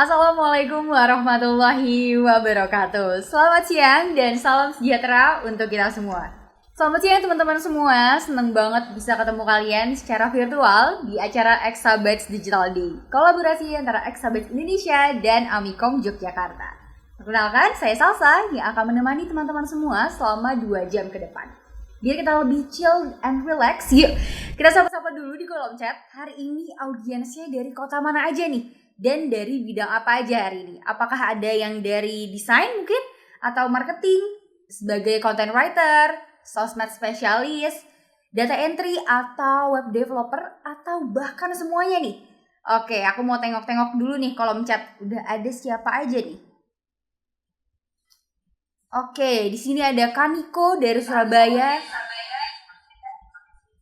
Assalamualaikum warahmatullahi wabarakatuh. Selamat siang dan salam sejahtera untuk kita semua. Selamat siang teman-teman semua. Seneng banget bisa ketemu kalian secara virtual di acara Exabytes Digital Day, kolaborasi antara Exabytes Indonesia dan Amikom Yogyakarta. Perkenalkan, saya Salsa yang akan menemani teman-teman semua selama 2 jam ke depan. Biar kita lebih chill and relax, yuk kita sapa-sapa dulu di kolom chat. Hari ini audiensnya dari kota mana aja nih? Dan dari bidang apa aja hari ini? Apakah ada yang dari desain mungkin? Atau marketing? Sebagai content writer? Sosmed spesialis? Data entry? Atau web developer? Atau bahkan semuanya nih? Oke, aku mau tengok-tengok dulu nih kolom chat. Udah ada siapa aja nih? Oke, di sini ada Kaniko dari Surabaya.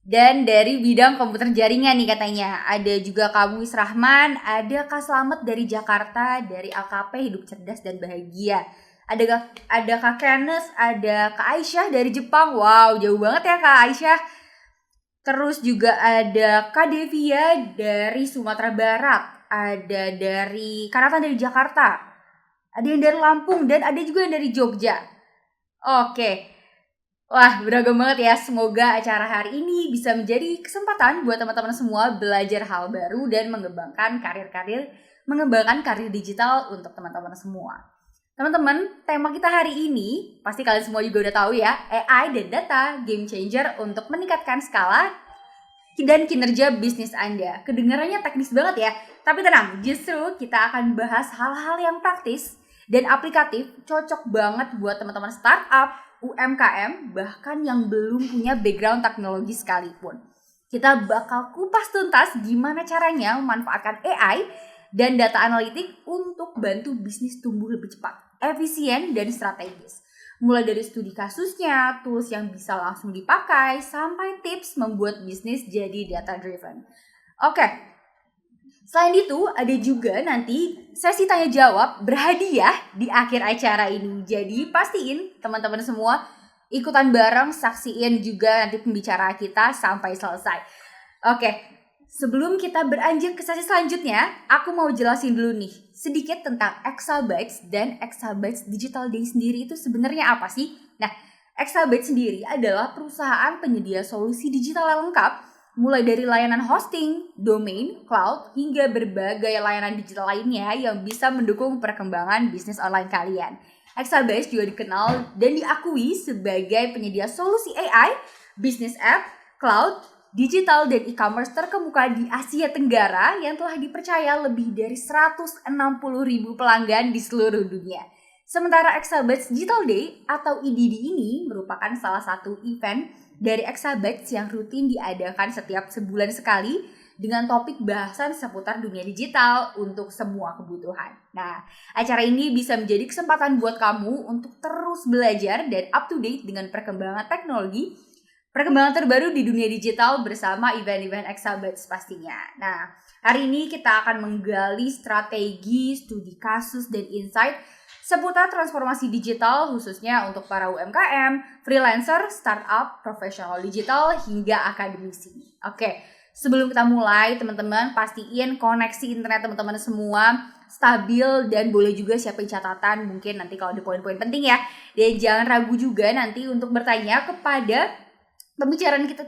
Dan dari bidang komputer jaringan nih katanya. Ada juga Kak Muis Rahman, ada Kak Slamet dari Jakarta, dari AKP Hidup Cerdas dan Bahagia. Ada Kak Kenneth, ada Kak Aisyah dari Jepang. Wow, jauh banget ya Kak Aisyah. Terus juga ada Kak Devia dari Sumatera Barat. Ada dari Kanatan dari Jakarta. Ada yang dari Lampung dan ada juga yang dari Jogja. Oke. Wah, beragam banget ya. Semoga acara hari ini bisa menjadi kesempatan buat teman-teman semua belajar hal baru dan mengembangkan karir digital untuk teman-teman semua. Teman-teman, tema kita hari ini pasti kalian semua juga udah tahu ya, AI dan data game changer untuk meningkatkan skala dan kinerja bisnis Anda. Kedengarannya teknis banget ya, tapi tenang, justru kita akan bahas hal-hal yang praktis dan aplikatif, cocok banget buat teman-teman startup, UMKM, bahkan yang belum punya background teknologi sekalipun. Kita bakal kupas tuntas gimana caranya memanfaatkan AI dan data analitik untuk bantu bisnis tumbuh lebih cepat, efisien, dan strategis. Mulai dari studi kasusnya, tools yang bisa langsung dipakai, sampai tips membuat bisnis jadi data driven. Oke. Selain itu, ada juga nanti sesi tanya jawab berhadiah di akhir acara ini. Jadi pastiin teman-teman semua ikutan bareng, saksiin juga nanti pembicara kita sampai selesai. Oke, sebelum kita beranjak ke sesi selanjutnya, aku mau jelasin dulu nih sedikit tentang Exabytes dan Exabytes Digital Day sendiri itu sebenarnya apa sih? Nah, Exabytes sendiri adalah perusahaan penyedia solusi digital yang lengkap, mulai dari layanan hosting, domain, cloud, hingga berbagai layanan digital lainnya yang bisa mendukung perkembangan bisnis online kalian. Exabytes juga dikenal dan diakui sebagai penyedia solusi AI, bisnis app, cloud, digital, dan e-commerce terkemuka di Asia Tenggara yang telah dipercaya lebih dari 160.000 pelanggan di seluruh dunia. Sementara Exabytes Digital Day atau EDD ini merupakan salah satu event dari Exabytes yang rutin diadakan setiap sebulan sekali dengan topik bahasan seputar dunia digital untuk semua kebutuhan. Nah, acara ini bisa menjadi kesempatan buat kamu untuk terus belajar dan up to date dengan perkembangan teknologi, perkembangan terbaru di dunia digital bersama event-event Exabytes pastinya. Nah, hari ini kita akan menggali strategi, studi kasus, dan insight seputar transformasi digital khususnya untuk para UMKM, freelancer, startup, profesional digital, hingga akademisi. Oke, sebelum kita mulai teman-teman pastiin koneksi internet teman-teman semua stabil dan boleh juga siapin catatan mungkin nanti kalau ada poin-poin penting ya. Dan jangan ragu juga nanti untuk bertanya kepada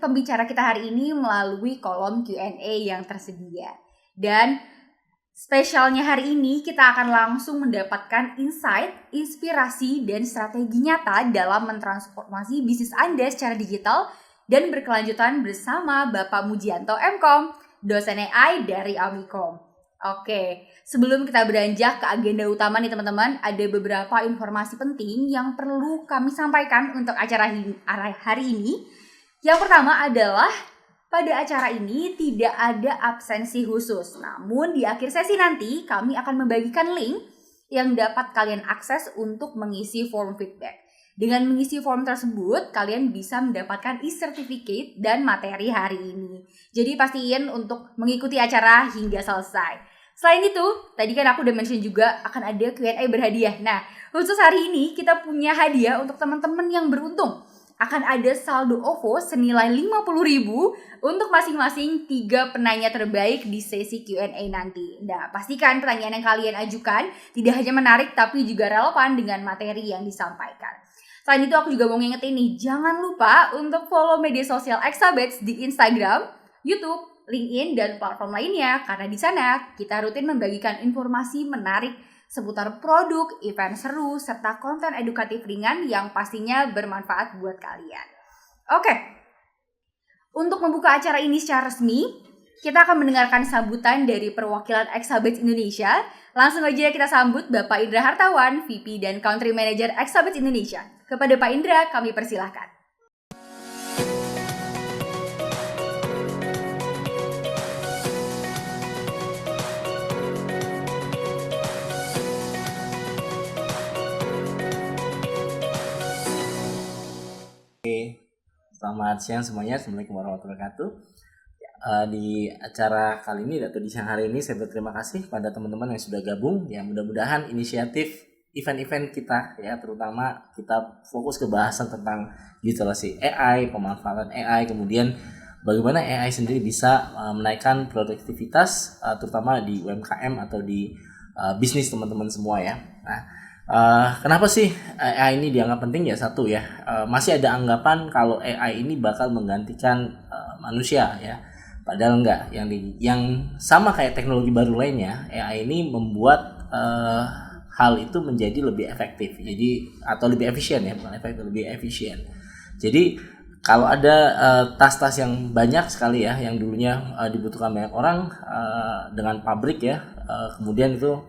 pembicara kita hari ini melalui kolom Q&A yang tersedia. Dan spesialnya hari ini kita akan langsung mendapatkan insight, inspirasi, dan strategi nyata dalam mentransformasi bisnis Anda secara digital dan berkelanjutan bersama Bapak Mujianto MKom, dosen AI dari Amikom. Oke, sebelum kita beranjak ke agenda utama nih teman-teman, ada beberapa informasi penting yang perlu kami sampaikan untuk acara hari ini. Yang pertama adalah pada acara ini tidak ada absensi khusus, namun di akhir sesi nanti kami akan membagikan link yang dapat kalian akses untuk mengisi form feedback. Dengan mengisi form tersebut, kalian bisa mendapatkan e-certificate dan materi hari ini. Jadi pastiin untuk mengikuti acara hingga selesai. Selain itu, tadi kan aku udah mention juga akan ada Q&A berhadiah. Nah, khusus hari ini kita punya hadiah untuk teman-teman yang beruntung. akan ada saldo OVO senilai 50.000 untuk masing-masing 3 penanya terbaik di sesi Q&A nanti. Nah, pastikan pertanyaan yang kalian ajukan tidak hanya menarik tapi juga relevan dengan materi yang disampaikan. Selain itu aku juga mau ngingetin nih, jangan lupa untuk follow media sosial Exabatch di Instagram, YouTube, LinkedIn, dan platform lainnya. Karena di sana kita rutin membagikan informasi menarik seputar produk, event seru, serta konten edukatif ringan yang pastinya bermanfaat buat kalian. Oke, untuk membuka acara ini secara resmi, kita akan mendengarkan sambutan dari perwakilan Exabatch Indonesia. Langsung aja kita sambut Bapak Indra Hartawan, VP dan Country Manager Exabatch Indonesia. Kepada Pak Indra, kami persilahkan. Selamat siang semuanya, Assalamualaikum warahmatullahi wabarakatuh. Di acara kali ini atau di siang hari ini saya berterima kasih pada teman-teman yang sudah gabung. Ya, mudah-mudahan inisiatif event-event kita, ya terutama kita fokus ke bahasan tentang digitalisasi AI, pemanfaatan AI, kemudian bagaimana AI sendiri bisa menaikkan produktivitas, terutama di UMKM atau di bisnis teman-teman semua ya. Nah, kenapa sih AI ini dianggap penting? Ya satu ya, masih ada anggapan kalau AI ini bakal menggantikan manusia ya. Padahal enggak. Yang sama kayak teknologi baru lainnya, AI ini membuat hal itu menjadi lebih efektif. Jadi atau lebih efisien ya, bukan efektif, lebih efisien. Jadi kalau ada tas-tas yang banyak sekali ya, yang dulunya dibutuhkan banyak orang dengan pabrik ya, kemudian itu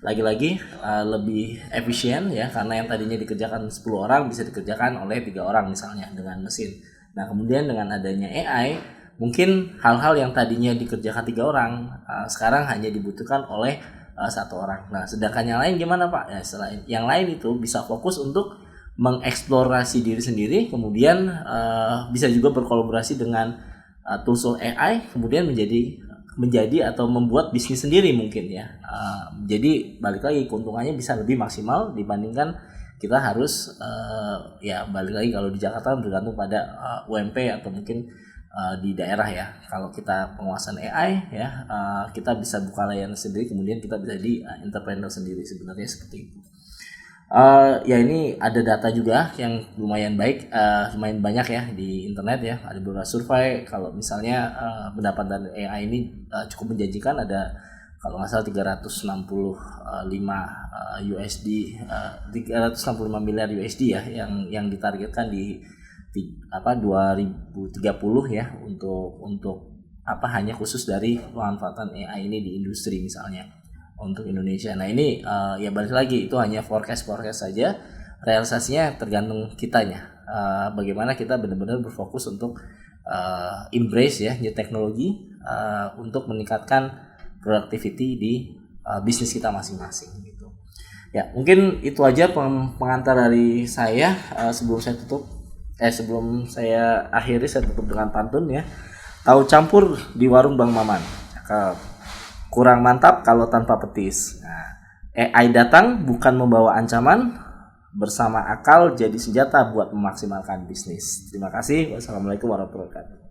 lagi-lagi lebih efisien ya, karena yang tadinya dikerjakan 10 orang bisa dikerjakan oleh 3 orang misalnya dengan mesin. Nah kemudian dengan adanya AI, mungkin hal-hal yang tadinya dikerjakan 3 orang sekarang hanya dibutuhkan oleh 1 orang. Nah sedangkan yang lain gimana Pak? Ya, selain yang lain itu bisa fokus untuk mengeksplorasi diri sendiri, kemudian bisa juga berkolaborasi dengan tools AI, kemudian menjadi atau membuat bisnis sendiri mungkin ya. Jadi balik lagi, keuntungannya bisa lebih maksimal dibandingkan kita harus ya balik lagi kalau di Jakarta bergantung pada UMP atau mungkin di daerah ya. Kalau kita penguasaan AI ya, kita bisa buka layanan sendiri, kemudian kita bisa di entrepreneur sendiri, sebenarnya seperti itu. Ya ini ada data juga yang lumayan baik, lumayan banyak ya di internet ya. Ada beberapa survei kalau misalnya pendapatan AI ini cukup menjanjikan. Ada kalau nggak salah 365 miliar USD ya yang ditargetkan di 2030 ya untuk hanya khusus dari pemanfaatan AI ini di industri misalnya untuk Indonesia. Nah ini ya balik lagi, itu hanya forecast saja, realisasinya tergantung kitanya. Bagaimana kita benar-benar berfokus untuk embrace ya new teknologi untuk meningkatkan productivity di bisnis kita masing-masing gitu. Ya mungkin itu aja pengantar dari saya. Sebelum saya akhiri, saya tutup dengan pantun ya. Tahu campur di warung Bang Maman, kurang mantap kalau tanpa petis. Nah, AI datang bukan membawa ancaman, bersama akal jadi senjata buat memaksimalkan bisnis. Terima kasih. Wassalamualaikum warahmatullahi wabarakatuh.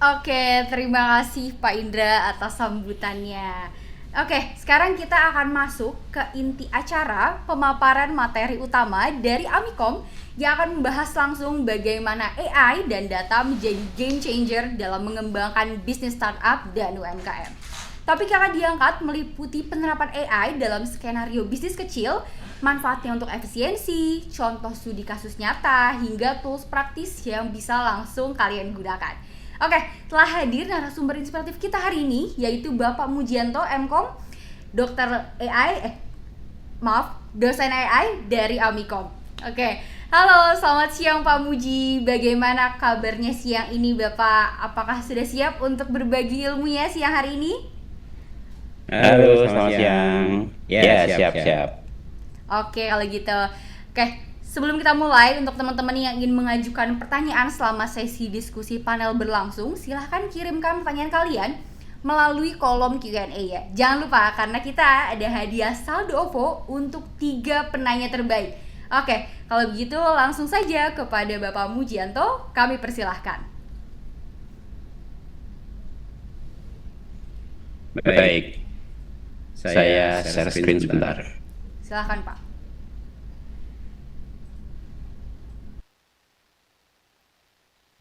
Oke, terima kasih Pak Indra atas sambutannya. Oke, sekarang kita akan masuk ke inti acara, pemaparan materi utama dari Amikom yang akan membahas langsung bagaimana AI dan data menjadi game changer dalam mengembangkan bisnis startup dan UMKM. Topik yang akan diangkat meliputi penerapan AI dalam skenario bisnis kecil, manfaatnya untuk efisiensi, contoh studi kasus nyata, hingga tools praktis yang bisa langsung kalian gunakan. Oke, telah hadir narasumber inspiratif kita hari ini, yaitu Bapak Mujianto, MKom, dosen AI dari Amikom. Oke, halo, selamat siang Pak Muji. Bagaimana kabarnya siang ini Bapak? Apakah sudah siap untuk berbagi ilmunya siang hari ini? Halo, selamat siang. Ya, siap. Oke, kalau gitu. Oke, Sebelum kita mulai, untuk teman-teman yang ingin mengajukan pertanyaan selama sesi diskusi panel berlangsung, silahkan kirimkan pertanyaan kalian melalui kolom Q&A ya. Jangan lupa karena kita ada hadiah saldo OVO untuk 3 penanya terbaik. Oke, kalau begitu langsung saja kepada Bapak Mujianto, kami persilahkan. Baik, saya share screen sebentar. Silahkan Pak.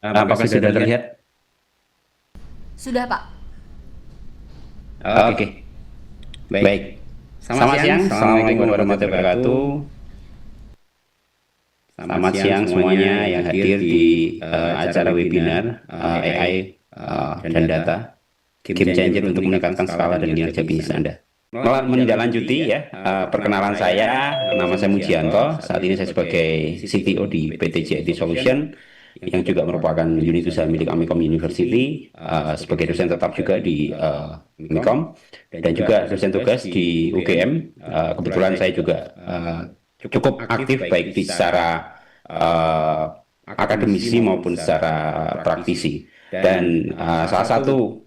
Apakah sudah terlihat? Sudah Pak. Oke. Baik. Selamat siang. Assalamualaikum warahmatullahi wabarakatuh. Selamat siang semuanya yang hadir di acara webinar AI dan Data Game Changer untuk meningkatkan skala dan kinerja bisnis Anda. Menindaklanjuti ya, perkenalan saya, nama saya Mujianto. Saat ini saya sebagai CTO di PT JIT Solution yang juga merupakan unit usaha milik Amikom University, sebagai dosen tetap juga di Amikom dan juga dosen tugas di UGM. Kebetulan saya juga cukup aktif baik di secara akademisi maupun secara praktisi. Dan salah satu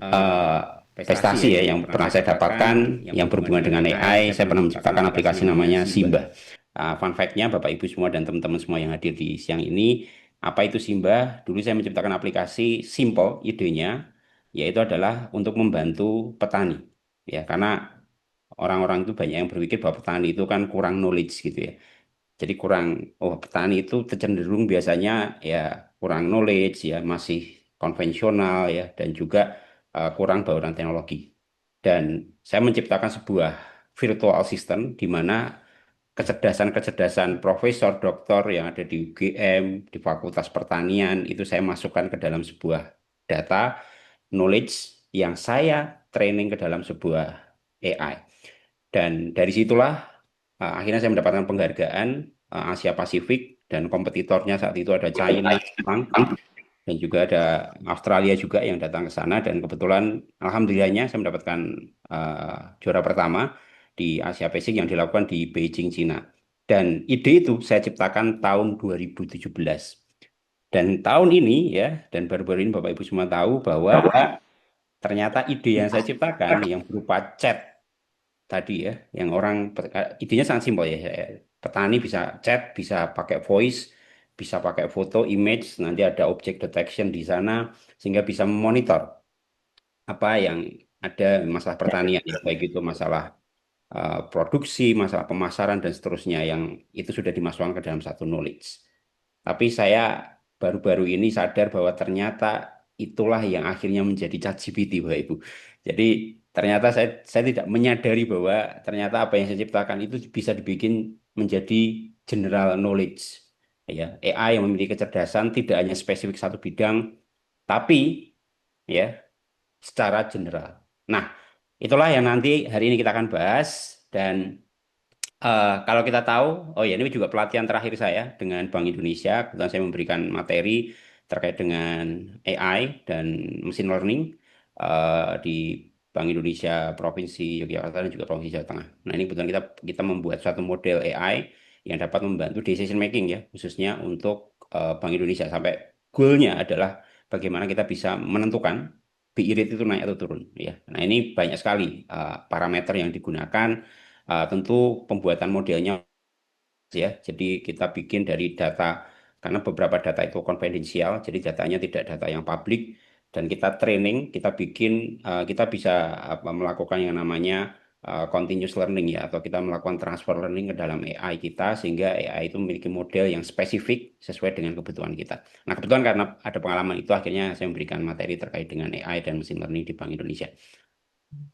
prestasi ya yang pernah saya dapatkan yang berhubungan dengan AI, saya pernah menciptakan aplikasi namanya Simba. Fun fact-nya Bapak Ibu semua dan teman-teman semua yang hadir di siang ini, apa itu Simba? Dulu saya menciptakan aplikasi simple, idenya yaitu adalah untuk membantu petani. Ya, karena orang-orang itu banyak yang berpikir bahwa petani itu kan kurang knowledge gitu ya. Jadi petani itu cenderung biasanya ya kurang knowledge ya, masih konvensional ya, dan juga kurang bauran teknologi. Dan saya menciptakan sebuah virtual assistant di mana kecerdasan-kecerdasan profesor, doktor yang ada di UGM, di Fakultas Pertanian, itu saya masukkan ke dalam sebuah data, knowledge yang saya training ke dalam sebuah AI. Dan dari situlah akhirnya saya mendapatkan penghargaan Asia Pasifik, dan kompetitornya saat itu ada China, Jepang, dan juga ada Australia juga yang datang ke sana. Dan kebetulan alhamdulillahnya saya mendapatkan juara pertama di Asia Pasifik yang dilakukan di Beijing, Cina. Dan ide itu saya ciptakan tahun 2017. Dan tahun ini ya, dan baru-baru ini Bapak Ibu semua tahu bahwa ternyata ide yang saya ciptakan yang berupa chat tadi ya, yang idenya sangat simpel ya. Petani bisa chat, bisa pakai voice, bisa pakai foto, image, nanti ada object detection di sana sehingga bisa memonitor apa yang ada masalah pertanian ya, baik itu masalah produksi, masalah pemasaran dan seterusnya, yang itu sudah dimasukkan ke dalam satu knowledge. Tapi saya baru-baru ini sadar bahwa ternyata itulah yang akhirnya menjadi ChatGPT, Bapak Ibu. Jadi ternyata saya tidak menyadari bahwa ternyata apa yang saya ciptakan itu bisa dibikin menjadi general knowledge. Ya, AI yang memiliki kecerdasan tidak hanya spesifik satu bidang, tapi ya secara general. Nah, itulah yang nanti hari ini kita akan bahas. Dan kalau kita tahu, oh ya ini juga pelatihan terakhir saya dengan Bank Indonesia. Kebetulan saya memberikan materi terkait dengan AI dan machine learning di Bank Indonesia Provinsi Yogyakarta dan juga Provinsi Jawa Tengah. Nah ini kebetulan kita membuat suatu model AI yang dapat membantu decision making ya, khususnya untuk Bank Indonesia. Sampai goalnya adalah bagaimana kita bisa menentukan BI rate itu naik atau turun ya. Nah ini banyak sekali parameter yang digunakan. Tentu pembuatan modelnya ya, jadi kita bikin dari data, karena beberapa data itu konfidensial, jadi datanya tidak data yang publik, dan kita training, kita bisa melakukan yang namanya continuous learning ya, atau kita melakukan transfer learning ke dalam AI kita, sehingga AI itu memiliki model yang spesifik sesuai dengan kebutuhan kita. Nah kebetulan karena ada pengalaman itu, akhirnya saya memberikan materi terkait dengan AI dan machine learning di Bank Indonesia.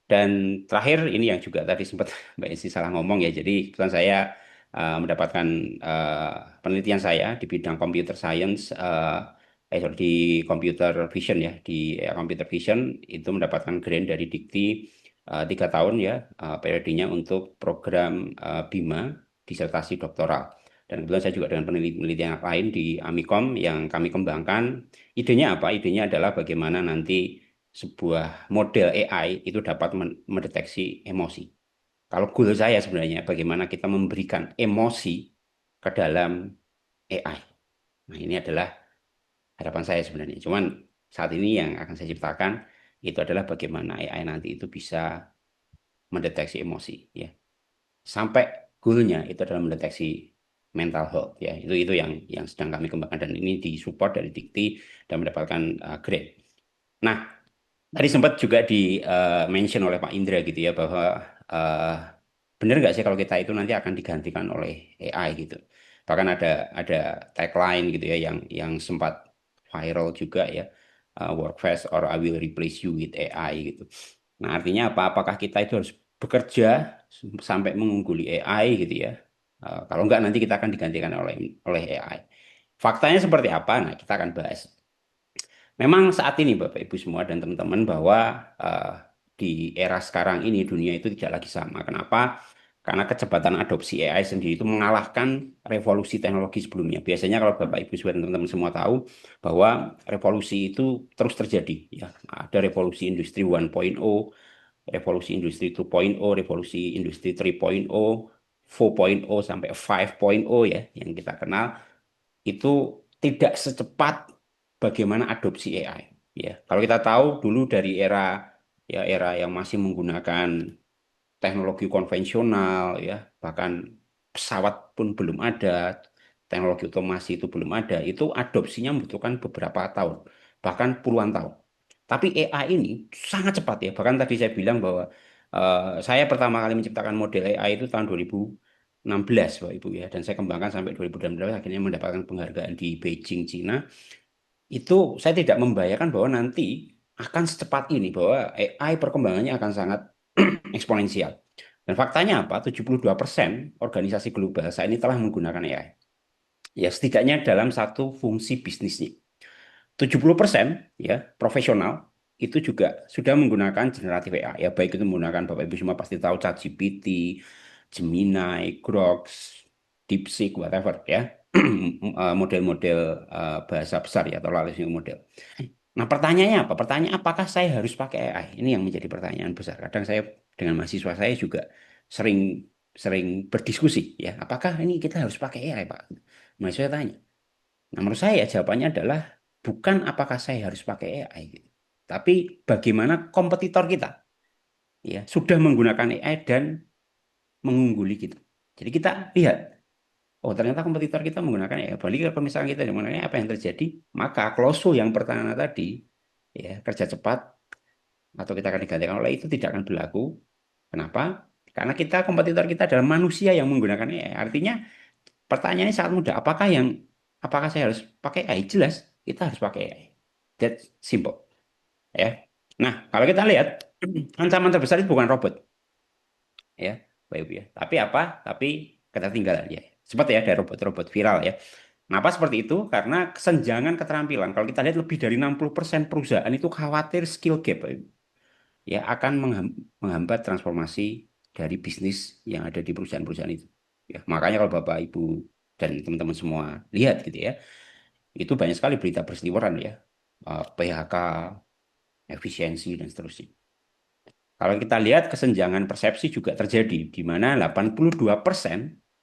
Dan terakhir ini yang juga tadi sempat Mbak Esi salah ngomong ya, jadi kebetulan saya mendapatkan penelitian saya di bidang computer science, di computer vision ya, di computer vision itu mendapatkan grant dari Dikti 3 tahun ya, periodenya untuk program BIMA disertasi doktoral. Dan kebetulan saya juga dengan penelitian lain di Amikom yang kami kembangkan. Idenya apa? Idenya adalah bagaimana nanti sebuah model AI itu dapat mendeteksi emosi. Kalau goal saya sebenarnya bagaimana kita memberikan emosi ke dalam AI. Nah, ini adalah harapan saya sebenarnya. Cuman saat ini yang akan saya ciptakan itu adalah bagaimana AI nanti itu bisa mendeteksi emosi, ya. Sampai goalnya itu adalah mendeteksi mental health, ya. Itu yang sedang kami kembangkan dan ini disupport dari Dikti dan mendapatkan grade. Nah, tadi sempat juga di mention oleh Pak Indra gitu ya bahwa uh, benar nggak sih kalau kita itu nanti akan digantikan oleh AI gitu. Bahkan ada tagline gitu ya yang sempat viral juga ya, work fast or I will replace you with AI gitu. Nah, artinya apa? Apakah kita itu harus bekerja sampai mengungguli AI gitu ya? Kalau nggak nanti kita akan digantikan oleh AI. Faktanya seperti apa? Nah, kita akan bahas. Memang saat ini Bapak Ibu semua dan teman-teman bahwa eh, di era sekarang ini dunia itu tidak lagi sama. Kenapa? Karena kecepatan adopsi AI sendiri itu mengalahkan revolusi teknologi sebelumnya. Biasanya kalau Bapak Ibu semua dan teman-teman semua tahu bahwa revolusi itu terus terjadi. Ya, ada revolusi industri 1.0, revolusi industri 2.0, revolusi industri 3.0, 4.0 sampai 5.0 ya yang kita kenal itu tidak secepat bagaimana adopsi AI. Ya, kalau kita tahu dulu dari era yang masih menggunakan teknologi konvensional ya, bahkan pesawat pun belum ada, teknologi otomasi itu belum ada, itu adopsinya membutuhkan beberapa tahun, bahkan puluhan tahun. Tapi AI ini sangat cepat ya, bahkan tadi saya bilang bahwa saya pertama kali menciptakan model AI itu tahun 2016, Bapak Ibu ya, dan saya kembangkan sampai 2018 akhirnya mendapatkan penghargaan di Beijing, Cina. Itu saya tidak membayangkan bahwa nanti akan secepat ini, bahwa AI perkembangannya akan sangat eksponensial. Dan faktanya apa? 72% organisasi global saat ini telah menggunakan AI. Ya, setidaknya dalam satu fungsi bisnisnya. 70% ya profesional itu juga sudah menggunakan generatif AI. Ya, baik itu menggunakan Bapak Ibu semua pasti tahu ChatGPT, Gemini, Grok, DeepSeek, whatever ya. Model-model bahasa besar ya atau large language model. Nah, pertanyaannya apa? Pertanyaan apakah saya harus pakai AI? Ini yang menjadi pertanyaan besar. Kadang saya dengan mahasiswa saya juga sering sering berdiskusi ya, apakah ini kita harus pakai AI, Pak? Mahasiswa tanya. Nah, menurut saya jawabannya adalah bukan apakah saya harus pakai AI gitu. Tapi bagaimana kompetitor kita ya sudah menggunakan AI dan mengungguli kita. Jadi kita lihat, oh ternyata kompetitor kita menggunakan AI. Balik kalau misalnya kita menggunakan AI, apa yang terjadi? Maka Closed yang pertama tadi ya kerja cepat atau kita akan digantikan oleh itu tidak akan berlaku. Kenapa? Karena kompetitor kita adalah manusia yang menggunakan AI. Artinya pertanyaannya sangat mudah. Apakah saya harus pakai AI? Jelas kita harus pakai AI. That simple ya. Nah, kalau kita lihat ancaman terbesar itu bukan robot ya, Bapak Ibu ya. Tapi apa? Tapi ketertinggalan ya. Seperti ya ada robot-robot viral ya. Kenapa seperti itu? Karena kesenjangan keterampilan. Kalau kita lihat lebih dari 60% perusahaan itu khawatir skill gap, Bapak Ibu. Ya akan menghambat transformasi dari bisnis yang ada di perusahaan-perusahaan itu. Ya, makanya kalau Bapak Ibu dan teman-teman semua lihat gitu ya, itu banyak sekali berita berseliweran ya, PHK, efisiensi dan seterusnya. Kalau kita lihat kesenjangan persepsi juga terjadi di mana 82%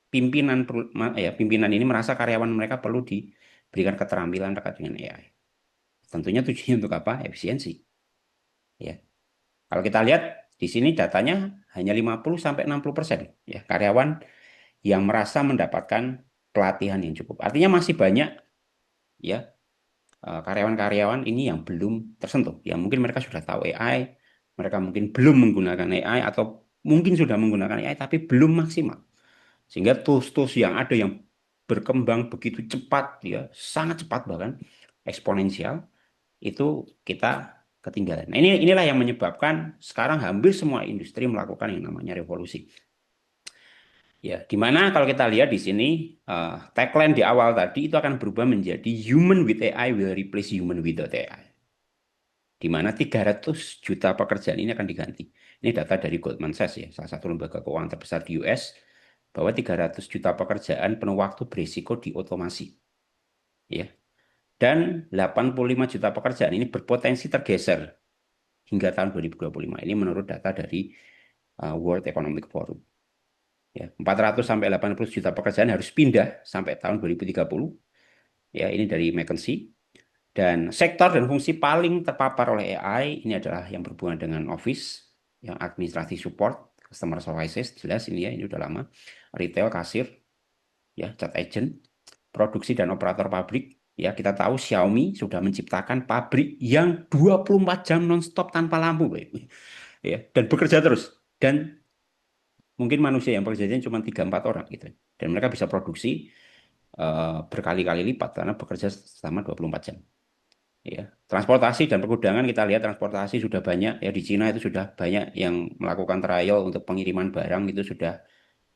pimpinan ini merasa karyawan mereka perlu diberikan keterampilan terkait dengan AI. Tentunya tujuannya untuk apa? Efisiensi. Ya. Kalau kita lihat di sini datanya hanya 50 sampai 60% ya karyawan yang merasa mendapatkan pelatihan yang cukup. Artinya masih banyak ya karyawan-karyawan ini yang belum tersentuh. Ya mungkin mereka sudah tahu AI, mereka mungkin belum menggunakan AI atau mungkin sudah menggunakan AI tapi belum maksimal. Sehingga tools-tools yang ada yang berkembang begitu cepat ya, sangat cepat bahkan eksponensial itu kita ketinggalan. Nah, inilah yang menyebabkan sekarang hampir semua industri melakukan yang namanya revolusi. Ya, di mana kalau kita lihat di sini tagline di awal tadi itu akan berubah menjadi human with AI will replace human without AI. Di mana 300 juta pekerjaan ini akan diganti. Ini data dari Goldman Sachs ya, salah satu lembaga keuangan terbesar di US, bahwa 300 juta pekerjaan penuh waktu berisiko diotomasi. Ya. Dan 85 juta pekerjaan ini berpotensi tergeser hingga tahun 2025. Ini menurut data dari World Economic Forum. Ya, 400 sampai 80 juta pekerjaan harus pindah sampai tahun 2030. Ya, ini dari McKinsey. Dan sektor dan fungsi paling terpapar oleh AI ini adalah yang berhubungan dengan office, yang administrasi support, customer services, jelas ini ya, ini udah lama. Retail, kasir, ya, chat agent, produksi dan operator pabrik. Ya, kita tahu Xiaomi sudah menciptakan pabrik yang 24 jam nonstop tanpa lampu, Bapak Ibu. Ya, dan bekerja terus. Dan mungkin manusia yang bekerjanya cuma 3-4 orang gitu. Dan mereka bisa produksi berkali-kali lipat karena bekerja selama 24 jam. Ya, transportasi dan pergudangan kita lihat transportasi sudah banyak ya di Cina itu sudah banyak yang melakukan trial untuk pengiriman barang itu sudah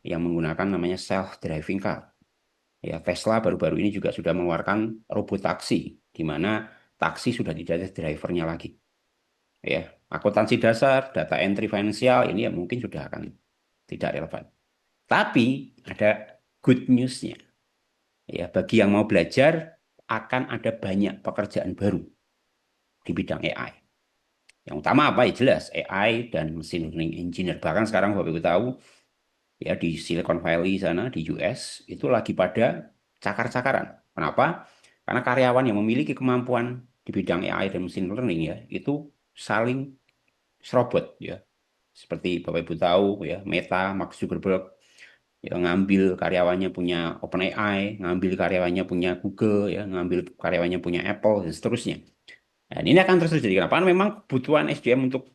yang menggunakan namanya self driving car. Ya, Tesla baru-baru ini juga sudah mengeluarkan robot taksi di mana taksi sudah tidak ada drivernya lagi. Ya, akuntansi dasar, data entry finansial ini ya mungkin sudah akan tidak relevan. Tapi ada good news-nya. Ya, bagi yang mau belajar akan ada banyak pekerjaan baru di bidang AI. Yang utama apa ya jelas AI dan machine learning engineer. Bahkan sekarang Bapak Ibu tahu ya di Silicon Valley sana di US itu lagi pada cakar-cakaran. Kenapa? Karena karyawan yang memiliki kemampuan di bidang AI dan machine learning ya itu saling serobot ya. Seperti Bapak Ibu tahu ya Meta, Mark Zuckerberg ya ngambil karyawannya punya OpenAI, ngambil karyawannya punya Google ya, ngambil karyawannya punya Apple dan seterusnya. Dan ini akan terus terjadi. Kenapa? Karena memang kebutuhan SDM untuk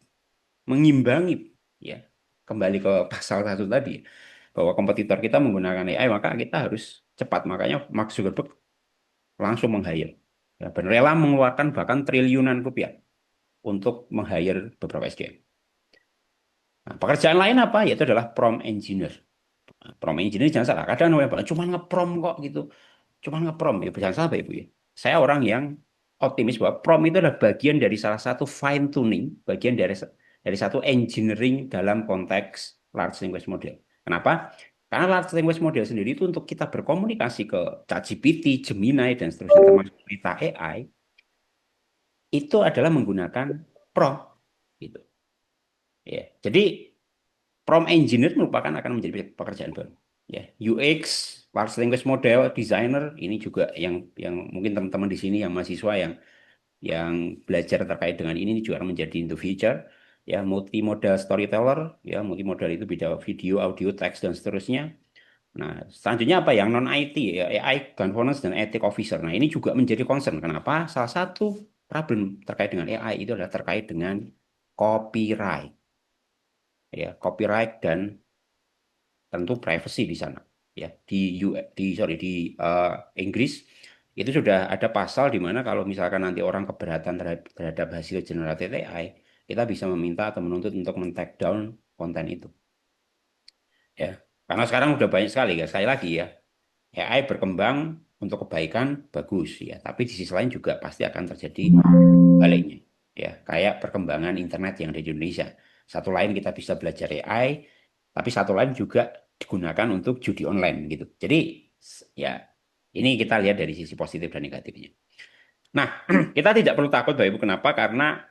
mengimbangi ya kembali ke pasal satu tadi bahwa kompetitor kita menggunakan AI maka kita harus cepat makanya Mark Zuckerberg langsung meng-hire ya, dan rela mengeluarkan bahkan triliunan rupiah untuk meng-hire beberapa SDM. Nah, pekerjaan lain apa? Yaitu adalah prompt engineer. Nah, prompt engineer jangan salah, kadang orang bilang, cuma nge-prompt kok gitu, cuma nge-prompt ya jangan salah Pak Ibu ya. Saya orang yang optimis bahwa prompt itu adalah bagian dari salah satu fine tuning, bagian dari satu engineering dalam konteks large language model. Kenapa? Karena large language model sendiri itu untuk kita berkomunikasi ke ChatGPT, Gemini dan seterusnya termasuk Meta AI itu adalah menggunakan prompt gitu. Ya. Jadi prompt engineer merupakan akan menjadi pekerjaan baru. Ya, UX, large language model, designer ini juga yang mungkin teman-teman di sini yang mahasiswa yang belajar terkait dengan ini juga akan menjadi in the future. Ya, multimodal storyteller, ya multimodal itu bisa video, audio, teks dan seterusnya. Nah, selanjutnya apa yang non IT ya, AI governance dan ethic officer. Nah, ini juga menjadi concern. Kenapa? Salah satu problem terkait dengan AI itu adalah terkait dengan copyright. Ya, copyright dan tentu privacy di sana. Ya, di Inggris itu sudah ada pasal di mana kalau misalkan nanti orang keberatan terhadap hasil generatif AI, kita bisa meminta atau menuntut untuk men-take down konten itu. Ya, karena sekarang udah banyak sekali ya. Sekali lagi ya, AI berkembang untuk kebaikan bagus ya, tapi di sisi lain juga pasti akan terjadi baliknya. Ya, kayak perkembangan internet yang ada di Indonesia. Satu lain kita bisa belajar AI, tapi satu lain juga digunakan untuk judi online gitu. Jadi ya ini kita lihat dari sisi positif dan negatifnya. Nah, kita tidak perlu takut Bapak Ibu. Kenapa? Karena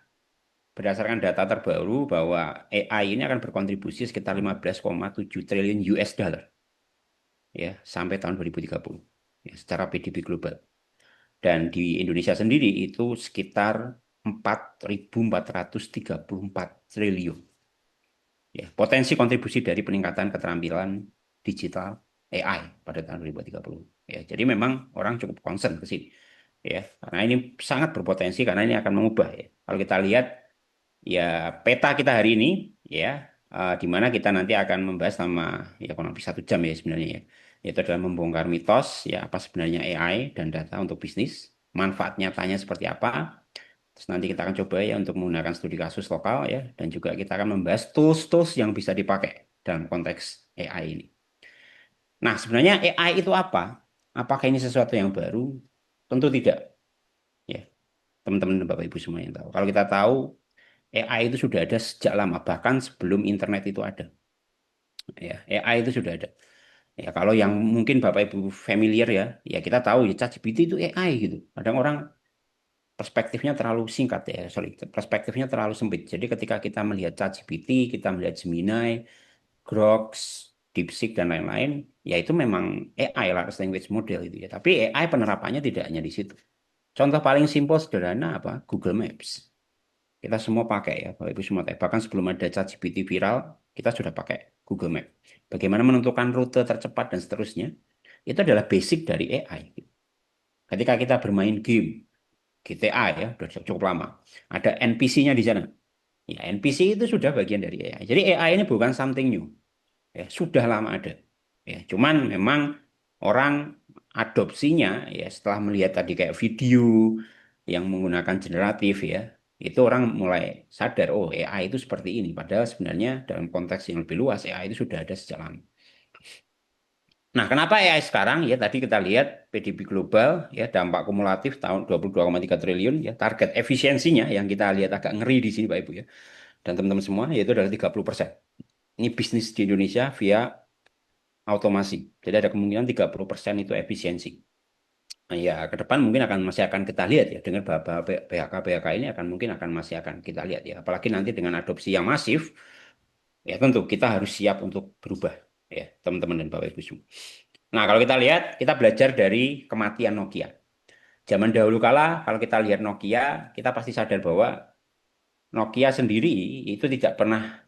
berdasarkan data terbaru bahwa AI ini akan berkontribusi sekitar 15,7 triliun US dollar ya sampai tahun 2030 ya, secara PDB global. Dan di Indonesia sendiri itu sekitar 4.434 triliun. Ya, potensi kontribusi dari peningkatan keterampilan digital AI pada tahun 2030. Ya, jadi memang orang cukup concern ke sini. Ya, karena ini sangat berpotensi karena ini akan mengubah ya. Kalau kita lihat ya peta kita hari ini ya di mana kita nanti akan membahas sama ya kurang lebih 1 jam ya sebenarnya ya. Yaitu adalah membongkar mitos ya apa sebenarnya AI dan data untuk bisnis, manfaat nyatanya seperti apa, terus nanti kita akan coba ya untuk menggunakan studi kasus lokal ya, dan juga kita akan membahas tools-tools yang bisa dipakai dalam konteks AI ini. Nah, sebenarnya AI itu apa? Apakah ini sesuatu yang baru? Tentu tidak. Ya, teman-teman dan Bapak Ibu semua yang tahu. Kalau kita tahu AI itu sudah ada sejak lama, bahkan sebelum internet itu ada. Ya, AI itu sudah ada. Ya, kalau yang mungkin Bapak Ibu familiar ya, ya kita tahu ya ChatGPT itu AI gitu. Kadang orang perspektifnya terlalu singkat ya, sorry, perspektifnya terlalu sempit. Jadi ketika kita melihat ChatGPT, kita melihat Gemini, Grok, DeepSeek dan lain-lain, ya itu memang AI, large language model itu ya. Tapi AI penerapannya tidak hanya di situ. Contoh paling simpel sederhana apa? Google Maps. Kita semua pakai ya, Bapak Ibu semua. Bahkan sebelum ada ChatGPT viral, kita sudah pakai Google Map. Bagaimana menentukan rute tercepat dan seterusnya, itu adalah basic dari AI. Ketika kita bermain game, GTA ya, sudah cukup lama. Ada NPC-nya di sana. Ya, NPC itu sudah bagian dari AI. Jadi AI ini bukan something new. Ya, sudah lama ada. Ya, cuman memang orang adopsinya ya setelah melihat tadi kayak video yang menggunakan generatif ya, itu orang mulai sadar oh AI itu seperti ini. Padahal sebenarnya dalam konteks yang lebih luas AI itu sudah ada sejak lama. Nah, kenapa AI sekarang? Ya, tadi kita lihat PDB global, ya, dampak kumulatif tahun 22,3 triliun, ya, target efisiensinya yang kita lihat agak ngeri di sini, Pak Ibu, ya. Dan teman-teman semua, yaitu adalah 30%. Ini bisnis di Indonesia via otomasi. Jadi ada kemungkinan 30% itu efisiensi. Nah, ya, ke depan mungkin masih akan kita lihat ya, dengan beberapa PHK-PHK ini mungkin masih akan kita lihat ya. Apalagi nanti dengan adopsi yang masif, ya tentu kita harus siap untuk berubah, ya, teman-teman dan Bapak Ibu semua. Nah, kalau kita lihat, kita belajar dari kematian Nokia. Zaman dahulu kala, kalau kita lihat Nokia, kita pasti sadar bahwa Nokia sendiri itu tidak pernah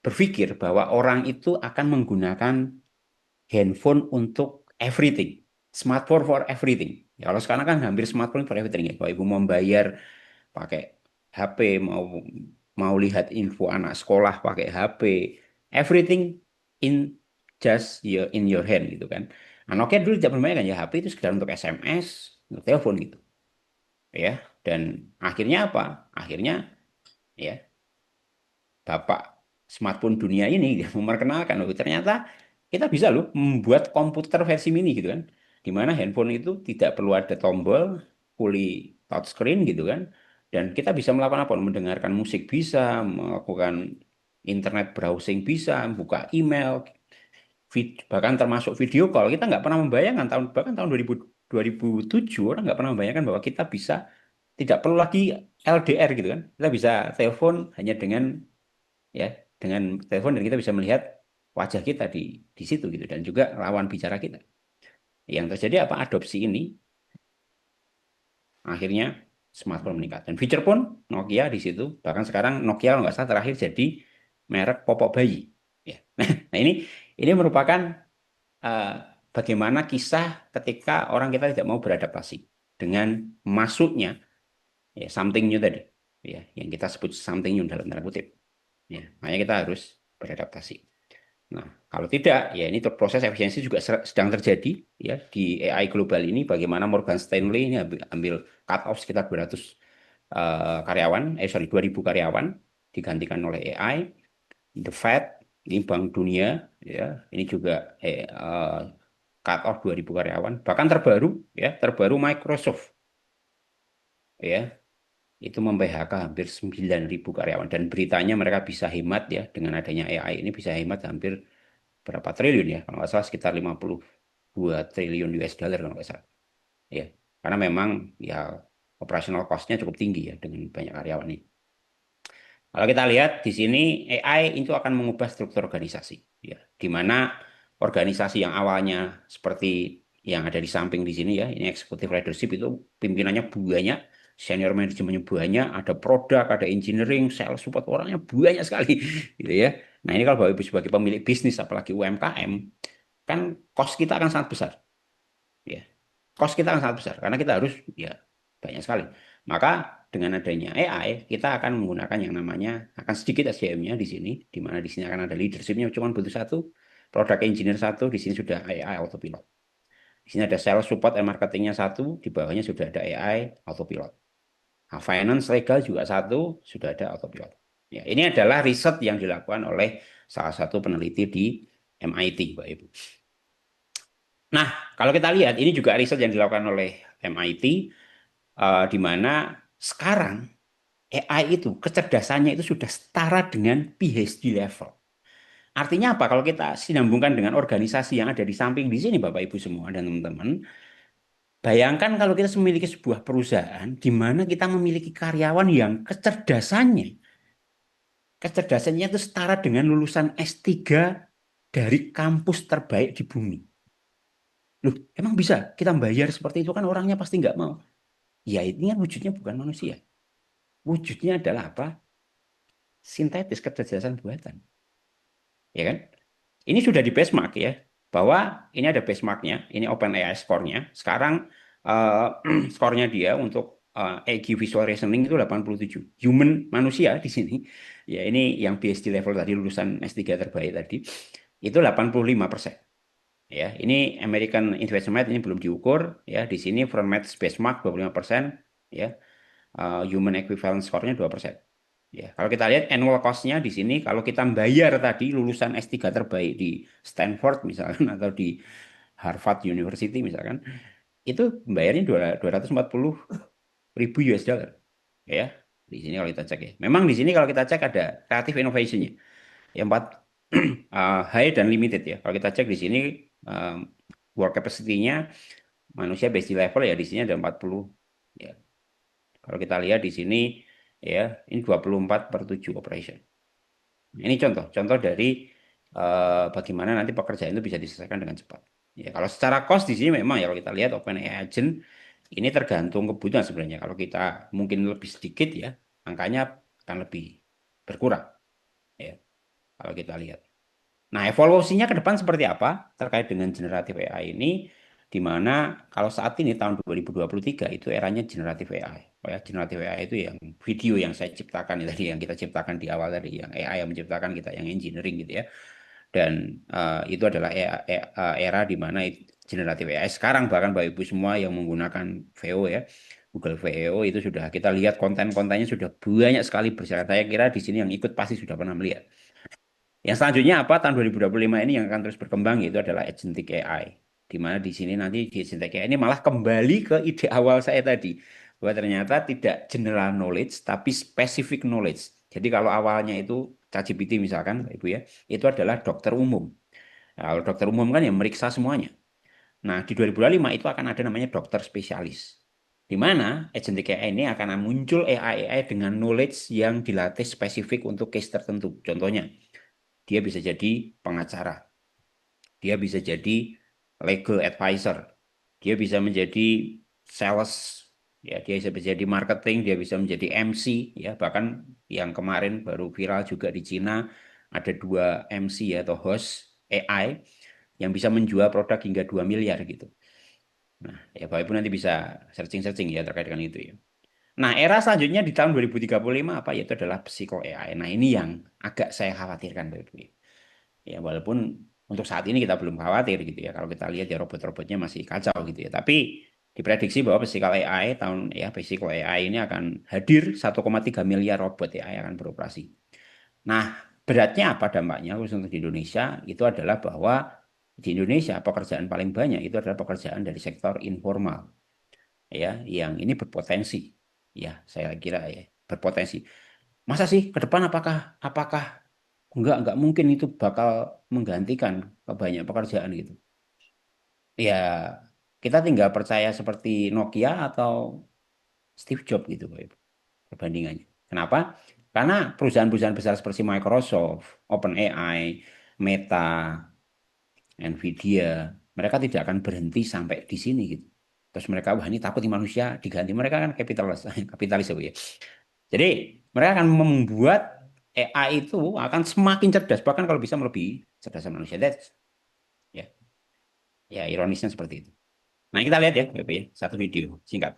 berpikir bahwa orang itu akan menggunakan handphone untuk everything. Smartphone for everything. Ya, kalau sekarang kan hampir smartphone for everything ya. Kalau ibu mau bayar pakai HP, mau mau lihat info anak sekolah pakai HP, everything in just in your hand gitu kan. Nah, Nokia dulu tidak membayangkan ya HP itu sekedar untuk SMS, untuk telepon gitu. Ya, dan akhirnya apa? Akhirnya ya bapak smartphone dunia ini dia memperkenalkan loh ternyata kita bisa loh membuat komputer versi mini gitu kan, di mana handphone itu tidak perlu ada tombol, fully touchscreen gitu kan, dan kita bisa melakukan apa, mendengarkan musik bisa, melakukan internet browsing bisa, buka email, bahkan termasuk video call. Kita nggak pernah membayangkan bahkan tahun 2007 orang nggak pernah membayangkan bahwa kita bisa tidak perlu lagi LDR gitu kan, kita bisa telepon hanya ya dengan telepon dan kita bisa melihat wajah kita di situ gitu dan juga lawan bicara kita. Yang terjadi apa? Adopsi ini akhirnya smartphone meningkat dan fitur pun Nokia di situ. Bahkan sekarang Nokia kalau nggak salah terakhir jadi merek popok bayi. Ya. Nah ini merupakan eh, bagaimana kisah ketika orang kita tidak mau beradaptasi dengan masuknya ya something new tadi. Ya, yang kita sebut something new dalam tanda kutip. Ya, makanya kita harus beradaptasi. Nah, kalau tidak, ya ini proses efisiensi juga sedang terjadi ya di AI global ini. Bagaimana Morgan Stanley ini ambil cut off sekitar 200 karyawan, sorry 2000 karyawan digantikan oleh AI. The Fed, ini Bank Dunia, ya ini juga cut off 2000 karyawan. Bahkan terbaru Microsoft, ya itu mem-PHK hampir 9.000 karyawan dan beritanya mereka bisa hemat ya dengan adanya AI ini bisa hemat hampir berapa triliun ya kalau nggak salah sekitar 52 triliun US dollar kalau nggak salah ya karena memang ya operational cost-nya cukup tinggi ya dengan banyak karyawan ini. Kalau kita lihat di sini AI itu akan mengubah struktur organisasi ya di mana organisasi yang awalnya seperti yang ada di samping di sini ya ini executive leadership itu pimpinannya banyak, senior manajemennya banyak, ada produk, ada engineering, sales support orangnya banyak sekali gitu ya. Nah, ini kalau Bapak Ibu sebagai pemilik bisnis apalagi UMKM kan cost kita akan sangat besar ya. Cost kita akan sangat besar karena kita harus ya banyak sekali. Maka dengan adanya AI kita akan menggunakan yang namanya akan sedikit SDM-nya di sini di mana di sini akan ada leadership-nya cuma butuh satu, product engineer satu, di sini sudah AI autopilot. Di sini ada sales support and marketingnya satu, di bawahnya sudah ada AI autopilot. Nah, finance legal juga satu, sudah ada autopilot. Ya, ini adalah riset yang dilakukan oleh salah satu peneliti di MIT, Pak Ibu. Nah, kalau kita lihat, ini juga riset yang dilakukan oleh MIT, di mana sekarang AI itu, kecerdasannya itu sudah setara dengan PhD level. Artinya apa? Kalau kita sinambungkan dengan organisasi yang ada di samping di sini, Bapak Ibu semua dan teman-teman, bayangkan kalau kita memiliki sebuah perusahaan di mana kita memiliki karyawan yang kecerdasannya itu setara dengan lulusan S3 dari kampus terbaik di bumi. Loh, emang bisa kita bayar seperti itu kan orangnya pasti nggak mau. Ya ini kan wujudnya bukan manusia. Wujudnya adalah apa? Sintetis kecerdasan buatan. Ya kan? Ini sudah di benchmark ya. Bahwa ini ada benchmarknya. Ini OpenAI skornya. Sekarang skornya dia untuk EG Visual Reasoning itu 87. Human manusia di sini. Ya ini yang PhD level tadi lulusan S3 terbaik tadi. Itu 85%. Ya, ini American Investment ini belum diukur ya. Di sini front match benchmark 25% ya. Human equivalence score-nya 2%. Ya, kalau kita lihat annual cost-nya di sini kalau kita bayar tadi lulusan S3 terbaik di Stanford misalkan atau di Harvard University misalkan, itu bayarnya 240 ribu US dollar. Ya, di sini kalau kita cek ya. Memang di sini kalau kita cek ada creative innovation-nya. Yang empat high dan limited ya. Kalau kita cek di sini work capacity-nya manusia base level ya di sini ada 40 ya. Kalau kita lihat di sini ya ini 24/7 operation. Ini contoh dari bagaimana nanti pekerjaan itu bisa diselesaikan dengan cepat. Ya, kalau secara cost di sini memang ya kalau kita lihat OpenAI Agent ini tergantung kebutuhan sebenarnya. Kalau kita mungkin lebih sedikit ya, angkanya akan lebih berkurang ya kalau kita lihat. Nah, evolusinya ke depan seperti apa terkait dengan generatif AI ini, di mana kalau saat ini tahun 2023 itu eranya generatif AI. Oh ya, generatif AI itu yang video yang saya ciptakan ya, tadi yang kita ciptakan di awal tadi, yang AI yang menciptakan kita, yang engineering gitu ya. Dan itu adalah era di mana generatif AI sekarang bahkan Bapak Ibu semua yang menggunakan VO ya, Google VO itu sudah kita lihat konten-kontennya sudah banyak sekali berserakan. Saya kira di sini yang ikut pasti sudah pernah melihat. Yang selanjutnya apa tahun 2025 ini yang akan terus berkembang itu adalah agentic AI. Di mana di sini nanti di agentic AI ini malah kembali ke ide awal saya tadi. Bahwa ternyata tidak general knowledge tapi specific knowledge. Jadi kalau awalnya itu ChatGPT misalkan Ibu ya, itu adalah dokter umum. Nah, kalau dokter umum kan yang meriksa semuanya. Nah, di 2025 itu akan ada namanya dokter spesialis. Di mana agentic AI ini akan muncul AI dengan knowledge yang dilatih spesifik untuk case tertentu. Contohnya, dia bisa jadi pengacara, dia bisa jadi legal advisor, dia bisa menjadi sales, ya dia bisa menjadi marketing, dia bisa menjadi MC, ya bahkan yang kemarin baru viral juga di Cina ada 2 MC ya, atau host AI yang bisa menjual produk hingga 2 miliar gitu. Nah, ya Bapak Ibu nanti bisa searching-searching ya terkait dengan itu ya. Nah, era selanjutnya di tahun 2035 apa yaitu adalah psiko AI. Nah, ini yang agak saya khawatirkan Bapak Ibu. Ya walaupun untuk saat ini kita belum khawatir gitu ya. Kalau kita lihat ya robot-robotnya masih kacau gitu ya. Tapi diprediksi bahwa physical AI physical AI ini akan hadir 1,3 miliar robot AI akan beroperasi. Nah, beratnya apa dampaknya khusus untuk di Indonesia itu adalah bahwa di Indonesia pekerjaan paling banyak itu adalah pekerjaan dari sektor informal ya yang ini berpotensi ya saya kira ya berpotensi. Masa sih ke depan apakah apakah nggak mungkin itu bakal menggantikan banyak pekerjaan gitu. Ya, kita tinggal percaya seperti Nokia atau Steve Jobs gitu, Pak Ibu, perbandingannya. Kenapa? Karena perusahaan-perusahaan besar seperti Microsoft, OpenAI, Meta, Nvidia, mereka tidak akan berhenti sampai di sini gitu. Terus mereka, wah ini takut di manusia diganti. Mereka kan kapitalis, kapitalis ya, Bu ya. Jadi mereka akan membuat AI itu akan semakin cerdas, bahkan kalau bisa melebihi cerdasan manusia. Ya, ya ironisnya seperti itu. Nah kita lihat ya, BP, ya, satu video singkat.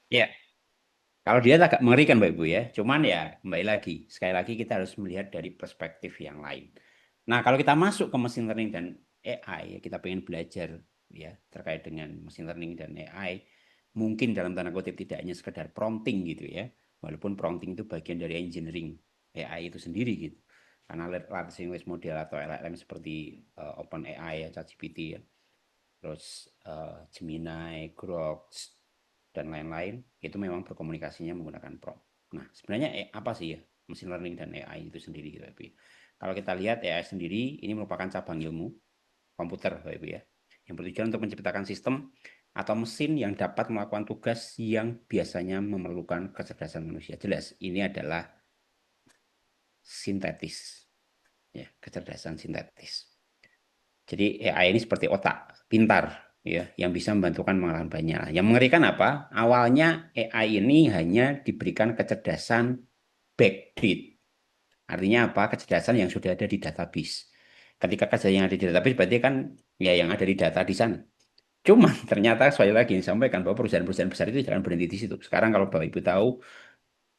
Ya, kalau dia agak mengerikan Mbak Ibu ya. Cuman ya kembali lagi, sekali lagi kita harus melihat dari perspektif yang lain. Nah, kalau kita masuk ke mesin learning dan AI, ya kita pengen belajar ya terkait dengan mesin learning dan AI, mungkin dalam tanda kutip tidak hanya sekedar prompting gitu ya. Walaupun prompting itu bagian dari engineering AI itu sendiri gitu. Karena large language model atau LLM seperti OpenAI ya, ChatGPT ya, terus Gemini, Grok, dan lain-lain itu memang berkomunikasinya menggunakan prompt. Nah, sebenarnya apa sih ya machine learning dan AI itu sendiri gitu, Ibu? Kalau kita lihat AI sendiri ini merupakan cabang ilmu komputer, Ibu ya, yang bertujuan untuk menciptakan sistem atau mesin yang dapat melakukan tugas yang biasanya memerlukan kecerdasan manusia. Jelas, ini adalah sintetis, ya, kecerdasan sintetis. Jadi AI ini seperti otak pintar ya yang bisa membantukan mengalami banyak. Yang mengerikan apa? Awalnya AI ini hanya diberikan kecerdasan backdate. Artinya apa? Kecerdasan yang sudah ada di database. Ketika kecerdasan yang ada di database berarti kan ya yang ada di data di sana. Cuman ternyata sekali lagi disampaikan bahwa perusahaan-perusahaan besar itu jangan berhenti di situ. Sekarang kalau Bapak Ibu tahu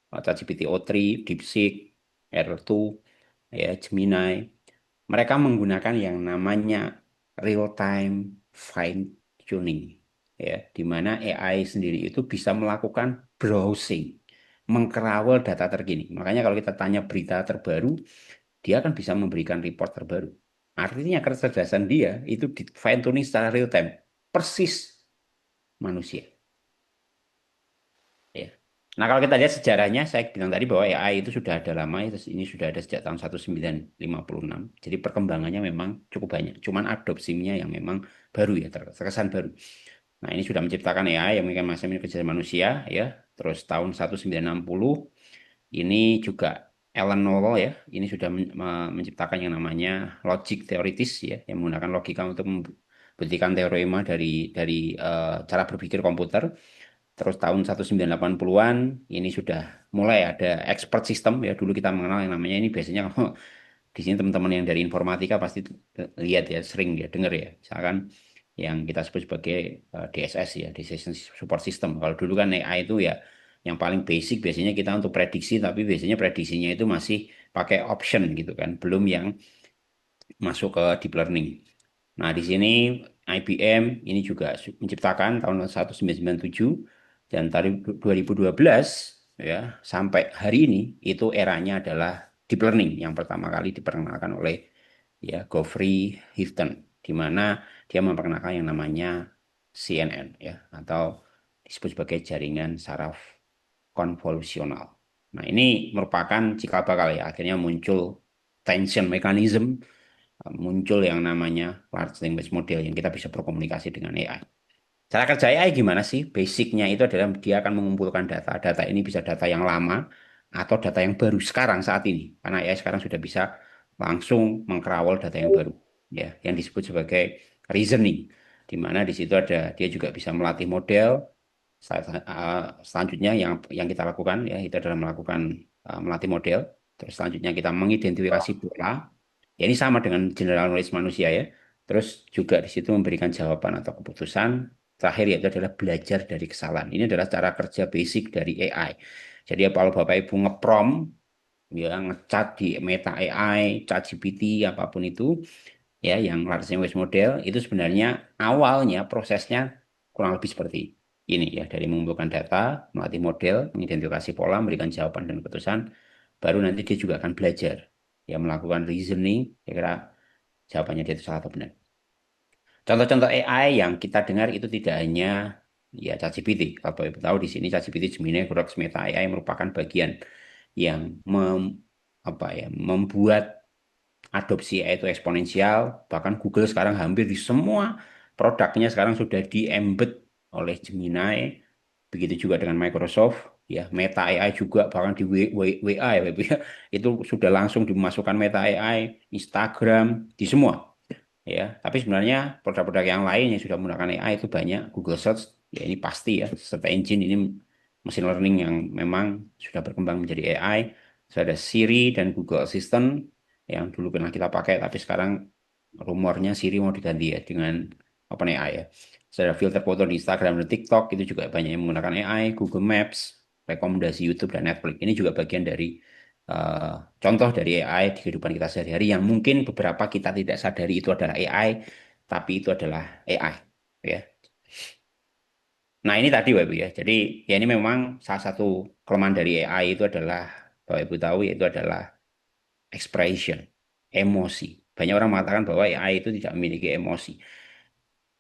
ChatGPT O3, DeepSeek, R2, ya Gemini, mereka menggunakan yang namanya real time fine tuning ya di mana AI sendiri itu bisa melakukan browsing mengkerawal data terkini. Makanya kalau kita tanya berita terbaru, dia akan bisa memberikan report terbaru. Artinya kecerdasan dia itu di fine tuning secara real time, persis manusia. Ya. Nah, kalau kita lihat sejarahnya, saya bilang tadi bahwa AI itu sudah ada lama, itu ini sudah ada sejak tahun 1956. Jadi perkembangannya memang cukup banyak. Cuman adopsinya yang memang baru ya, terkesan baru. Nah, ini sudah menciptakan AI yang mungkin masih kejar manusia ya. Terus tahun 1960 ini juga Alan Novel ya, ini sudah menciptakan yang namanya logic theoritis ya, yang menggunakan logika untuk membuktikan teorema dari cara berpikir komputer. Terus tahun 1980-an ini sudah mulai ada expert system ya. Dulu kita mengenal yang namanya ini biasanya kalau di sini teman-teman yang dari informatika pasti lihat ya, sering ya dengar ya. Misalkan yang kita sebut sebagai DSS ya, Decision Support System. Kalau dulu kan AI itu ya yang paling basic biasanya kita untuk prediksi, tapi biasanya prediksinya itu masih pakai option gitu kan, belum yang masuk ke deep learning. Nah, di sini IBM ini juga menciptakan tahun 1997 dan tahun 2012 ya sampai hari ini itu eranya adalah deep learning yang pertama kali diperkenalkan oleh ya Geoffrey Hinton di mana dia memperkenalkan yang namanya CNN ya atau disebut sebagai jaringan saraf konvolusional. Nah, ini merupakan cikal bakal ya akhirnya muncul tension mechanism, muncul yang namanya large language model yang kita bisa berkomunikasi dengan AI. Cara kerja AI gimana sih? Basicnya itu adalah dia akan mengumpulkan data. Data ini bisa data yang lama atau data yang baru sekarang saat ini. Karena AI sekarang sudah bisa langsung mengkerawal data yang baru, ya, yang disebut sebagai reasoning. Di mana di situ ada dia juga bisa melatih model. Selanjutnya yang kita lakukan ya itu adalah melakukan melatih model. Terus selanjutnya kita mengidentifikasi pola. Ya, ini sama dengan general knowledge manusia ya. Terus juga di situ memberikan jawaban atau keputusan. Terakhir yaitu adalah belajar dari kesalahan. Ini adalah cara kerja basic dari AI. Jadi kalau Bapak Ibu ngeprompt ya ngecat di Meta AI, ChatGPT apapun itu ya yang large language model itu sebenarnya awalnya prosesnya kurang lebih seperti ini ya dari mengumpulkan data, melatih model, mengidentifikasi pola, memberikan jawaban dan keputusan, baru nanti dia juga akan belajar ya melakukan reasoning, kira-kira jawabannya dia itu salah atau benar. Contoh-contoh AI yang kita dengar itu tidak hanya ya ChatGPT. Kalau Ibu tahu di sini ChatGPT, Gemini, Grok, Meta AI merupakan bagian yang apa ya membuat adopsi AI itu eksponensial. Bahkan Google sekarang hampir di semua produknya sekarang sudah di-embed oleh Gemini. Begitu juga dengan Microsoft, ya Meta AI juga bahkan di WA ya, Ibu ya, itu sudah langsung dimasukkan Meta AI, Instagram, di semua ya. Tapi sebenarnya produk-produk yang lain yang sudah menggunakan AI itu banyak. Google Search ya ini pasti ya, serta engine ini machine learning yang memang sudah berkembang menjadi AI. Sudah ada Siri dan Google Assistant yang dulu pernah kita pakai, tapi sekarang rumornya Siri mau diganti ya dengan OpenAI ya. Saya filter foto di Instagram dan TikTok itu juga banyak yang menggunakan AI, Google Maps, rekomendasi YouTube dan Netflix. Ini juga bagian dari eh, contoh dari AI di kehidupan kita sehari-hari yang mungkin beberapa kita tidak sadari itu adalah AI, tapi itu adalah AI, ya. Nah, ini tadi Bapak Ibu ya. Jadi ya ini memang salah satu kelemahan dari AI itu adalah Bapak Ibu tahu yaitu adalah expression, emosi. Banyak orang mengatakan bahwa AI itu tidak memiliki emosi.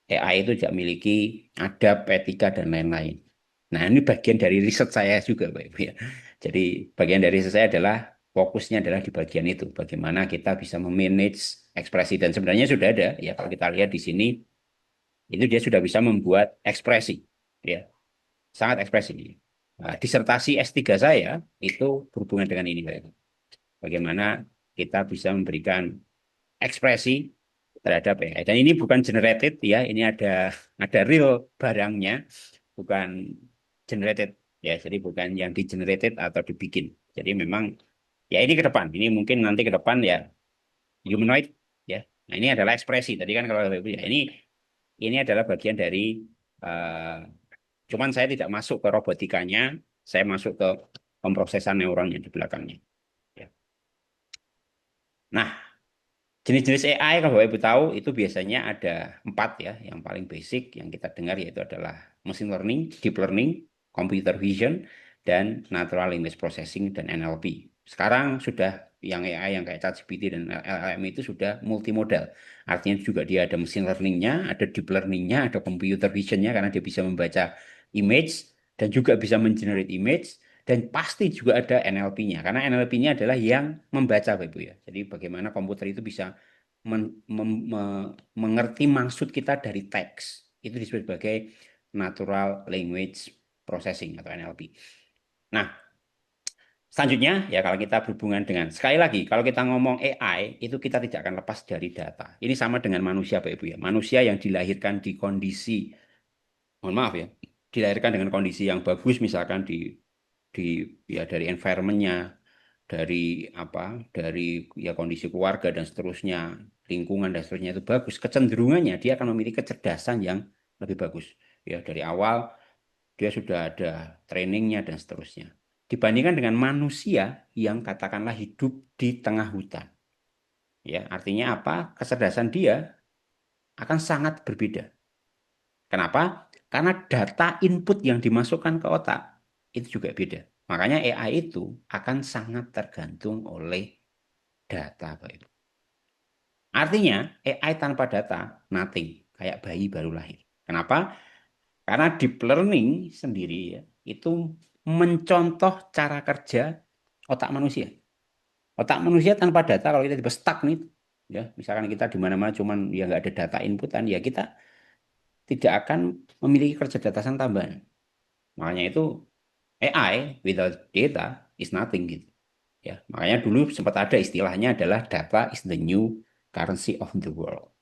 AI itu tidak memiliki adab, etika, dan lain-lain. Nah, ini bagian dari riset saya juga, Pak Ibu ya. Jadi, bagian dari riset saya adalah fokusnya adalah di bagian itu. Bagaimana kita bisa memanage ekspresi. Dan sebenarnya sudah ada, ya kalau kita lihat di sini, itu dia sudah bisa membuat ekspresi. Ya, sangat ekspresi. Nah, disertasi S3 saya itu berhubungan dengan ini, Pak Ibu. Bagaimana kita bisa memberikan ekspresi terhadap AI. Dan ini bukan generated ya, ini ada real barangnya, bukan generated ya. Jadi bukan yang di generated atau dibikin. Jadi memang ya ini ke depan. Ini mungkin nanti ke depan ya humanoid ya. Nah, ini adalah ekspresi. Tadi kan kalau ya, ini adalah bagian dari eh, cuman saya tidak masuk ke robotikanya, saya masuk ke pemrosesan neuronnya di belakangnya. Ya. Nah, jenis-jenis AI kalau Bapak Ibu tahu itu biasanya ada 4 ya. Yang paling basic yang kita dengar yaitu adalah machine learning, deep learning, computer vision, dan natural language processing dan NLP. Sekarang sudah yang AI yang kayak ChatGPT dan LLM itu sudah multimodal. Artinya juga dia ada machine learningnya, ada deep learningnya, ada computer visionnya karena dia bisa membaca image dan juga bisa mengenerate image dan pasti juga ada NLP-nya karena NLP-nya adalah yang membaca Bapak Ibu ya. Jadi bagaimana komputer itu bisa mengerti maksud kita dari teks. Itu disebut sebagai natural language processing atau NLP. Nah, selanjutnya ya kalau kita berhubungan dengan sekali lagi kalau kita ngomong AI itu kita tidak akan lepas dari data. Ini sama dengan manusia Pak Ibu ya. Manusia yang dilahirkan di kondisi mohon maaf ya, dilahirkan dengan kondisi yang bagus misalkan di ya dari environmentnya, dari apa, dari ya kondisi keluarga dan seterusnya, lingkungan dan seterusnya itu bagus, kecenderungannya dia akan memiliki kecerdasan yang lebih bagus. Ya dari awal dia sudah ada trainingnya dan seterusnya. Dibandingkan dengan manusia yang katakanlah hidup di tengah hutan. Ya, artinya apa? Kecerdasan dia akan sangat berbeda. Kenapa? Karena data input yang dimasukkan ke otak itu juga beda. Makanya AI itu akan sangat tergantung oleh data, Pak Ibu. Artinya AI tanpa data, nothing. Kayak bayi baru lahir. Kenapa? Karena deep learning sendiri ya, itu mencontoh cara kerja otak manusia. Otak manusia tanpa data, kalau kita tiba stuck nih, ya, misalkan kita di mana-mana cuman ya nggak ada data inputan, ya kita tidak akan memiliki kecerdasan tambahan. Makanya itu AI without data is nothing gitu. Ya, makanya dulu sempat ada istilahnya adalah data is the new currency of the world.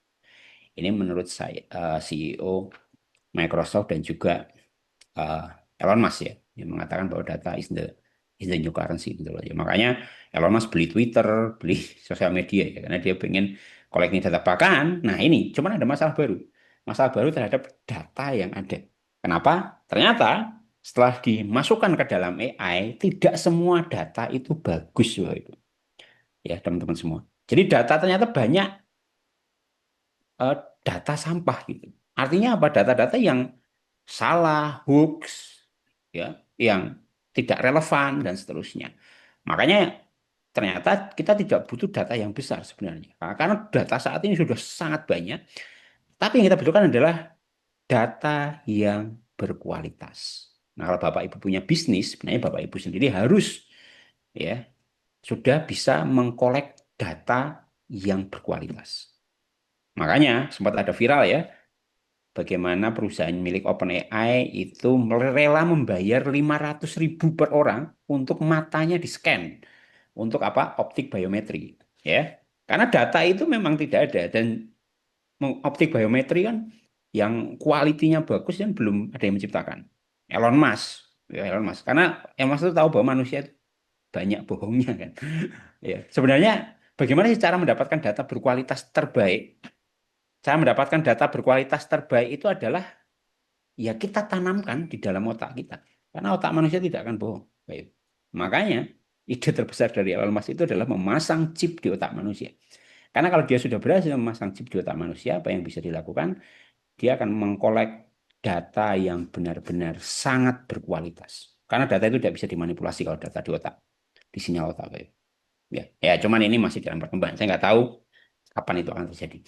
Ini menurut saya CEO Microsoft dan juga eh, Elon Musk ya, yang mengatakan bahwa data is the new currency gitu loh. Ya, makanya Elon Musk beli Twitter, beli sosial media ya, karena dia pengen collecting data. Bahkan, nah ini cuman ada masalah baru terhadap data yang ada. Kenapa? Ternyata setelah dimasukkan ke dalam AI, tidak semua data itu bagus, Bapak Ibu. Ya, teman-teman semua. Jadi data ternyata banyak eh, data sampah gitu. Artinya apa? Data-data yang salah, hoax, ya, yang tidak relevan dan seterusnya. Makanya ternyata kita tidak butuh data yang besar sebenarnya. Karena data saat ini sudah sangat banyak, tapi yang kita butuhkan adalah data yang berkualitas. Nah, kalau Bapak Ibu punya bisnis, sebenarnya Bapak Ibu sendiri harus ya sudah bisa mengkolek data yang berkualitas. Makanya sempat ada viral ya, bagaimana perusahaan milik OpenAI itu rela membayar 500.000 per orang untuk matanya di-scan. Untuk apa? Optik biometri. Ya. Karena data itu memang tidak ada. Dan optik biometri kan yang kualitinya bagus dan belum ada yang menciptakan. Elon Musk. Ya, Elon Musk. Karena Elon Musk itu tahu bahwa manusia itu banyak bohongnya kan. Ya. Sebenarnya bagaimana sih cara mendapatkan data berkualitas terbaik? cara mendapatkan data berkualitas terbaik itu adalah ya kita tanamkan di dalam otak kita. Karena otak manusia tidak akan bohong. Baik. Makanya ide terbesar dari Elon Musk itu adalah memasang chip di otak manusia. Karena kalau dia sudah berhasil memasang chip di otak manusia, apa yang bisa dilakukan? Dia akan mengkolek data yang benar-benar sangat berkualitas. Karena data itu tidak bisa dimanipulasi kalau data di otak, di sinyal otak. Baik. Ya, ya, cuman ini masih dalam perkembangan. Saya nggak tahu kapan itu akan terjadi.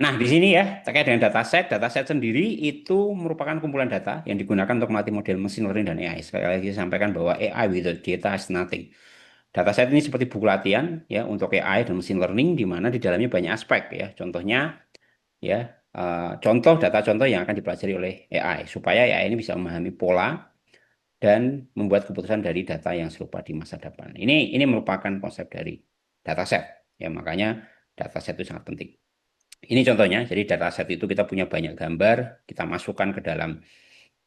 Nah, di sini ya, terkait dengan dataset sendiri itu merupakan kumpulan data yang digunakan untuk melatih model machine learning dan AI. Sekali lagi saya sampaikan bahwa AI without data is nothing. Dataset ini seperti buku latihan ya untuk AI dan machine learning di mana di dalamnya banyak aspek ya. Contohnya ya, data contoh yang akan dipelajari oleh AI supaya AI ini bisa memahami pola dan membuat keputusan dari data yang serupa di masa depan. Ini merupakan konsep dari dataset ya, makanya dataset itu sangat penting. Ini contohnya, jadi dataset itu kita punya banyak gambar, kita masukkan ke dalam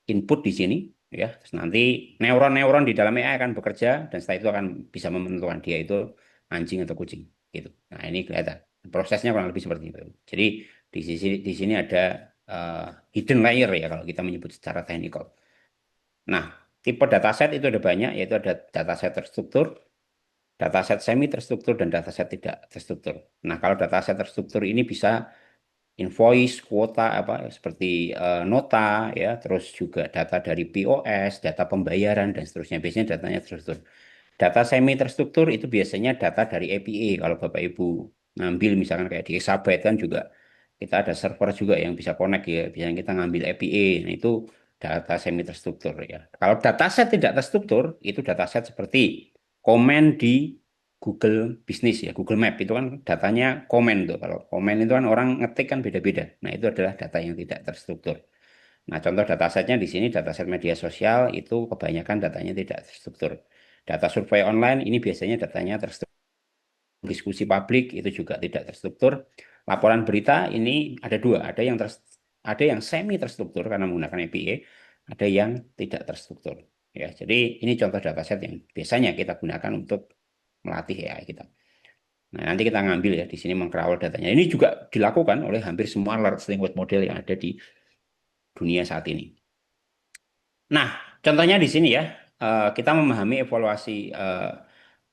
input di sini, ya. Terus nanti neuron-neuron di dalam AI akan bekerja dan setelah itu akan bisa menentukan dia itu anjing atau kucing, gitu. Nah ini kelihatan prosesnya kurang lebih seperti itu. Jadi di sini ada hidden layer ya kalau kita menyebut secara teknikal. Nah tipe dataset itu ada banyak, yaitu ada dataset terstruktur, dataset semi terstruktur dan dataset tidak terstruktur. Nah kalau dataset terstruktur ini bisa invoice, kuota apa seperti nota ya, terus juga data dari POS, data pembayaran dan seterusnya. Biasanya datanya terstruktur. Data semi terstruktur itu biasanya data dari API. Kalau Bapak Ibu ngambil misalkan kayak di Exabyte kan juga kita ada server juga yang bisa connect ya. Biasanya kita ngambil API. Nah, itu data semi terstruktur ya. Kalau dataset tidak terstruktur itu dataset seperti komen di Google Business ya, Google Map itu kan datanya komen tuh. Kalau komen itu kan orang ngetik kan beda-beda. Nah, itu adalah data yang tidak terstruktur. Nah, contoh datasetnya di sini dataset media sosial itu kebanyakan datanya tidak terstruktur. Data survei online ini biasanya datanya terstruktur. Diskusi publik itu juga tidak terstruktur. Laporan berita ini ada dua, ada yang semi terstruktur karena menggunakan API, ada yang tidak terstruktur. Ya, jadi ini contoh dataset yang biasanya kita gunakan untuk melatih AI kita. Nah, nanti kita ngambil ya di sini mengcrawl datanya. Ini juga dilakukan oleh hampir semua large language model yang ada di dunia saat ini. Nah, contohnya di sini ya, kita memahami evaluasi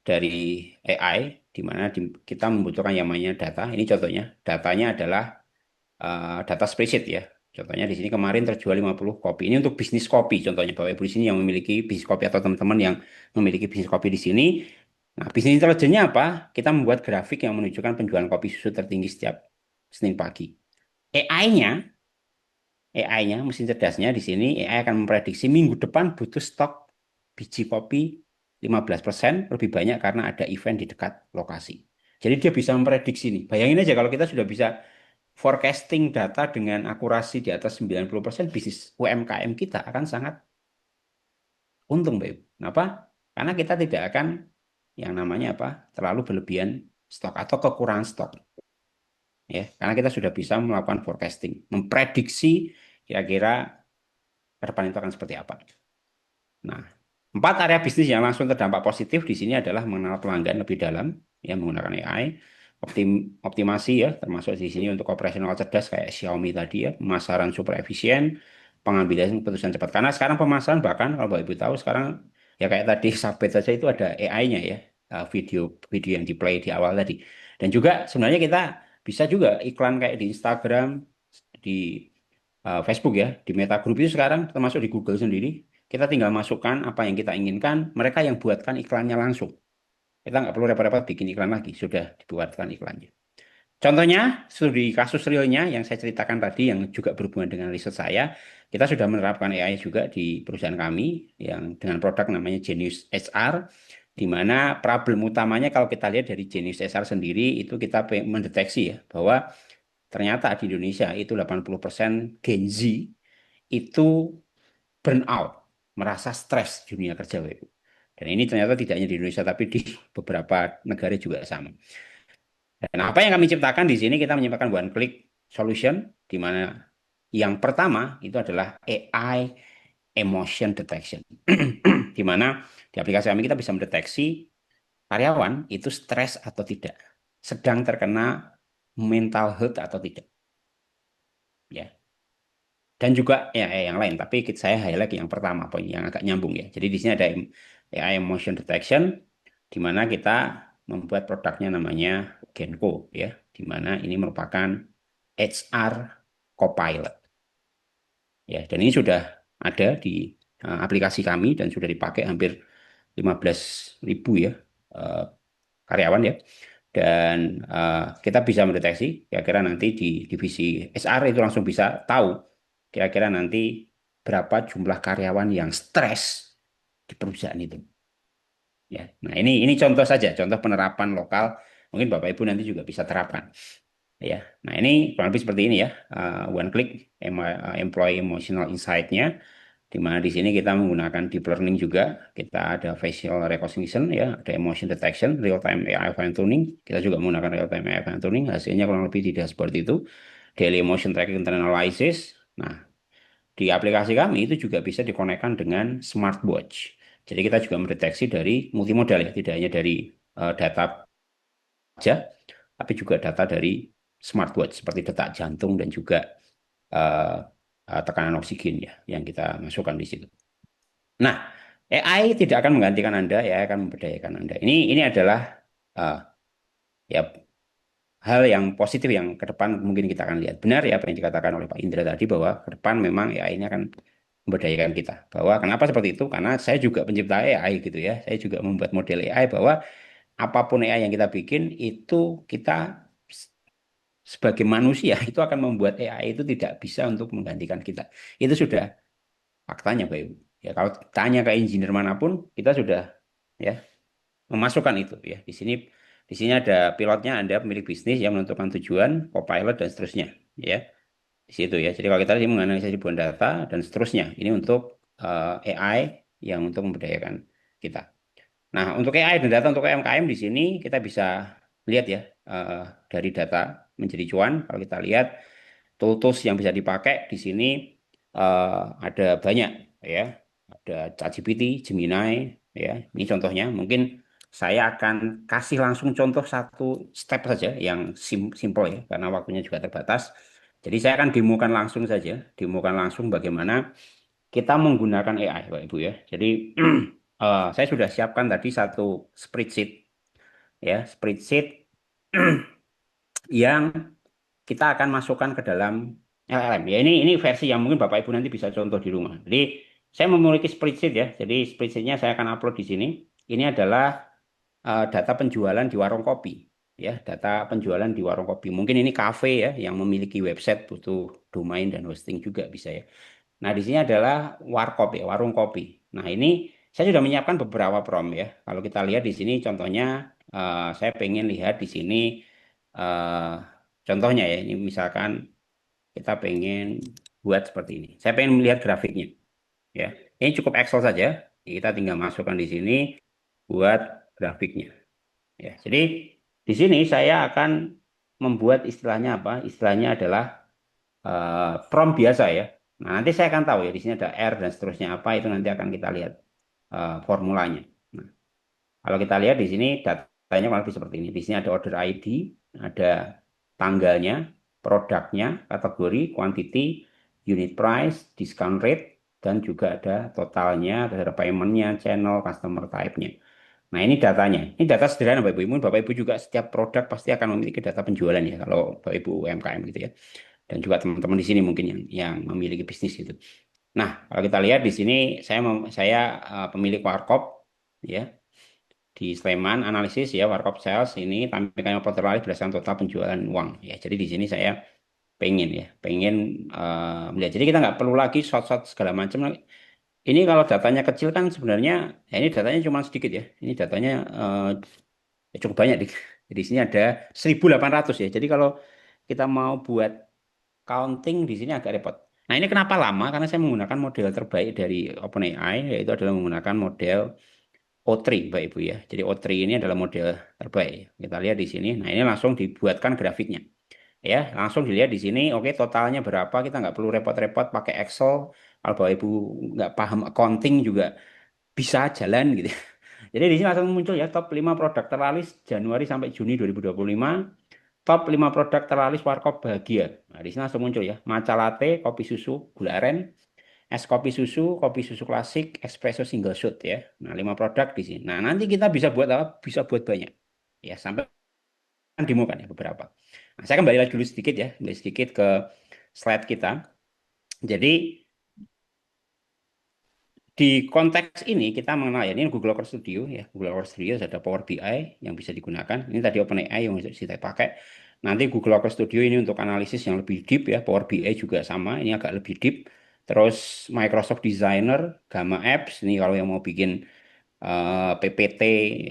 dari AI, di mana kita membutuhkan yang namanya data. Ini contohnya, datanya adalah data spreadsheet ya. Contohnya di sini kemarin terjual 50 kopi. Ini untuk bisnis kopi contohnya. Bapak Ibu di sini yang memiliki bisnis kopi atau teman-teman yang memiliki bisnis kopi di sini. Nah, bisnis intelijennya apa? Kita membuat grafik yang menunjukkan penjualan kopi susu tertinggi setiap Senin pagi. AI-nya, mesin cerdasnya di sini, AI akan memprediksi minggu depan butuh stok biji kopi 15% lebih banyak karena ada event di dekat lokasi. Jadi dia bisa memprediksi nih. Bayangin aja kalau kita sudah bisa forecasting data dengan akurasi di atas 90%, bisnis UMKM kita akan sangat untung, Mbak Ibu. Kenapa? Karena kita tidak akan yang namanya apa? Terlalu berlebihan stok atau kekurangan stok. Ya, karena kita sudah bisa melakukan forecasting, memprediksi kira-kira ke depan itu akan seperti apa. Nah, 4 area bisnis yang langsung terdampak positif di sini adalah mengenal pelanggan lebih dalam, ya menggunakan AI, optimasi ya, termasuk di sini untuk operasional cerdas kayak Xiaomi tadi ya, pemasaran super efisien, pengambilan keputusan cepat. Karena sekarang pemasaran bahkan kalau Bapak Ibu tahu sekarang ya kayak tadi Sabet saja itu ada AI-nya ya, video video yang di play di awal tadi. Dan juga sebenarnya kita bisa juga iklan kayak di Instagram, di Facebook ya, di Meta Group itu sekarang termasuk di Google sendiri, kita tinggal masukkan apa yang kita inginkan, mereka yang buatkan iklannya langsung. Kita nggak perlu repot-repot bikin iklan lagi, sudah dibuatkan iklannya. Contohnya, studi kasus realnya yang saya ceritakan tadi, yang juga berhubungan dengan riset saya, kita sudah menerapkan AI juga di perusahaan kami, yang dengan produk namanya Genius HR, di mana problem utamanya kalau kita lihat dari Genius HR sendiri, itu kita mendeteksi ya, bahwa ternyata di Indonesia itu 80% Gen Z itu burnout, merasa stres di dunia kerja, Bapak Ibu. Dan ini ternyata tidak hanya di Indonesia, tapi di beberapa negara juga sama. Dan apa yang kami ciptakan di sini, kita menyediakan one click solution, di mana yang pertama itu adalah AI emotion detection. Di mana di aplikasi kami kita bisa mendeteksi karyawan itu stres atau tidak, sedang terkena mental health atau tidak. ya. Dan juga ya yang lain, tapi saya highlight yang pertama, poin yang agak nyambung ya. Jadi di sini ada AI motion detection, di mana kita membuat produknya namanya Genko ya, di mana ini merupakan HR Copilot ya. Dan ini sudah ada di aplikasi kami dan sudah dipakai hampir 15.000 ya eh, karyawan ya. Dan kita bisa mendeteksi kira-kira nanti di divisi HR itu langsung bisa tahu kira-kira nanti berapa jumlah karyawan yang stres di perusahaan itu ya. Nah, ini contoh saja, contoh penerapan lokal, mungkin Bapak Ibu nanti juga bisa terapkan ya. Nah, ini kurang lebih seperti ini ya. One click employee emotional insight-nya, di mana di sini kita menggunakan deep learning juga. Kita ada facial recognition ya, ada emotion detection, real time AI fine tuning. Kita juga menggunakan real time AI fine tuning. Hasilnya kurang lebih di dashboard itu. Daily emotion tracking and analysis. Nah, di aplikasi kami itu juga bisa dikonekkan dengan smartwatch. Jadi kita juga mendeteksi dari multimodal ya, tidak hanya dari data saja, tapi juga data dari smartwatch seperti detak jantung dan juga eh, tekanan oksigen ya yang kita masukkan di situ. Nah, AI tidak akan menggantikan Anda, ya akan memberdayakan Anda. Ini adalah eh, ya hal yang positif yang ke depan mungkin kita akan lihat. Benar ya apa yang dikatakan oleh Pak Indra tadi bahwa ke depan memang AI ini akan memberdayakan kita. Bahwa kenapa seperti itu? Karena saya juga pencipta AI gitu ya. Saya juga membuat model AI bahwa apapun AI yang kita bikin itu kita sebagai manusia itu akan membuat AI itu tidak bisa untuk menggantikan kita. Itu sudah faktanya, Pak Ibu. Ya, kalau tanya ke engineer manapun, kita sudah ya memasukkan itu ya. Di sini ada pilotnya, Anda pemilik bisnis yang menentukan tujuan, copilot dan seterusnya ya. Di situ ya. Jadi kalau kita ini menganalisis ribuan data dan seterusnya. Ini untuk AI yang untuk memberdayakan kita. Nah, untuk AI dan data untuk UMKM di sini kita bisa lihat ya eh, dari data menjadi cuan. Kalau kita lihat tools yang bisa dipakai di sini ada banyak ya. Ada ChatGPT, Gemini ya. Ini contohnya. Mungkin saya akan kasih langsung contoh satu step saja yang simple ya karena waktunya juga terbatas. Jadi saya akan demokan langsung saja, demokan langsung bagaimana kita menggunakan AI, Pak Ibu ya. Jadi saya sudah siapkan tadi satu spreadsheet ya, spreadsheet yang kita akan masukkan ke dalam LLM. Ya ini versi yang mungkin Bapak Ibu nanti bisa contoh di rumah. Jadi saya memiliki spreadsheet ya. Jadi spreadsheetnya saya akan upload di sini. Ini adalah data penjualan di warung kopi. Ya, data penjualan di warung kopi. Mungkin ini kafe ya yang memiliki website butuh domain dan hosting juga bisa ya. Nah, di sini adalah warkop ya, warung kopi. Nah, ini saya sudah menyiapkan beberapa prompt ya. Kalau kita lihat di sini contohnya, saya pengen lihat di sini eh, contohnya ya. Ini misalkan kita pengen buat seperti ini. Saya pengen melihat grafiknya ya. Ini cukup Excel saja. Kita tinggal masukkan di sini buat grafiknya ya. Jadi di sini saya akan membuat istilahnya apa? Istilahnya adalah prompt biasa ya. Nah, nanti saya akan tahu ya di sini ada R dan seterusnya apa itu nanti akan kita lihat formulanya. Nah, kalau kita lihat di sini datanya kurang lebih seperti ini. Di sini ada order ID, ada tanggalnya, produknya, kategori, quantity, unit price, discount rate, dan juga ada totalnya, ada paymentnya, channel, customer type-nya. Nah, ini datanya. Ini data sederhana Bapak Ibu. Bapak Ibu juga setiap produk pasti akan memiliki data penjualan ya kalau Bapak Ibu UMKM gitu ya. Dan juga teman-teman di sini mungkin yang memiliki bisnis gitu. Nah, kalau kita lihat di sini saya pemilik warkop ya di Sleman analisis ya warkop sales ini tampilkan terlalu berdasarkan total penjualan uang ya. Jadi di sini saya pengen melihat. Jadi kita nggak perlu lagi shot-shot segala macam. Ini kalau datanya kecil kan sebenarnya ya ini datanya cuma sedikit ya. Ini datanya cukup banyak. Jadi di sini ada 1.800 ya. Jadi kalau kita mau buat counting di sini agak repot. Nah, ini kenapa lama? Karena saya menggunakan model terbaik dari OpenAI, yaitu adalah menggunakan model O3, Bapak Ibu ya. Jadi O3 ini adalah model terbaik. Kita lihat di sini. Nah, ini langsung dibuatkan grafiknya. Ya, langsung dilihat di sini. Oke, totalnya berapa? Kita nggak perlu repot-repot pakai Excel. Kalau Bapak Ibu nggak paham accounting juga bisa jalan gitu. Jadi di sini langsung muncul ya top 5 produk terlaris Januari sampai Juni 2025. top 5 produk terlaris warkop bahagia. Nah, di sini langsung muncul ya. Matcha latte, kopi susu, gula aren, es kopi susu klasik, espresso single shot ya. Nah, 5 produk di sini. Nah, nanti kita bisa buat apa? Bisa buat banyak. Ya, sampai kan demo kan ya beberapa. Nah, saya kembali lagi dulu sedikit ya, kembali sedikit ke slide kita. Jadi di konteks ini kita mengenal ya, ini Google Cloud Studio ya. Google Cloud Studio ada Power BI yang bisa digunakan. Ini tadi OpenAI yang kita pakai. Nanti Google Cloud Studio ini untuk analisis yang lebih deep ya. Power BI juga sama, ini agak lebih deep. Terus Microsoft Designer, Gamma Apps, ini kalau yang mau bikin PPT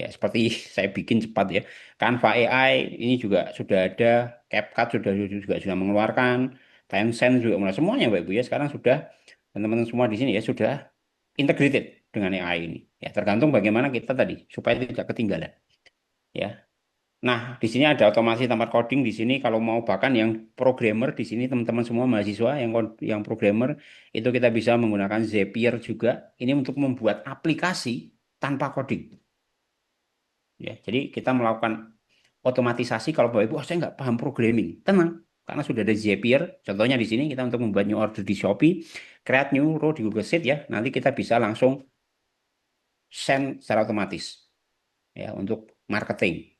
ya seperti saya bikin cepat ya. Canva AI ini juga sudah ada, CapCut juga sudah mengeluarkan, Tencent juga mulai semuanya Bapak Ibu ya sekarang sudah teman-teman semua di sini ya sudah integrated dengan AI ini. Ya tergantung bagaimana kita tadi supaya tidak ketinggalan ya. Nah, di sini ada otomasi tempat coding di sini kalau mau bahkan yang programmer di sini teman-teman semua mahasiswa yang programmer itu kita bisa menggunakan Zapier juga ini untuk membuat aplikasi tanpa coding. Ya, jadi kita melakukan otomatisasi kalau Bapak Ibu, oh, saya nggak paham programming. Tenang, karena sudah ada Zapier. Contohnya di sini kita untuk membuat new order di Shopee, create new row di Google Sheet ya. Nanti kita bisa langsung send secara otomatis ya untuk marketing.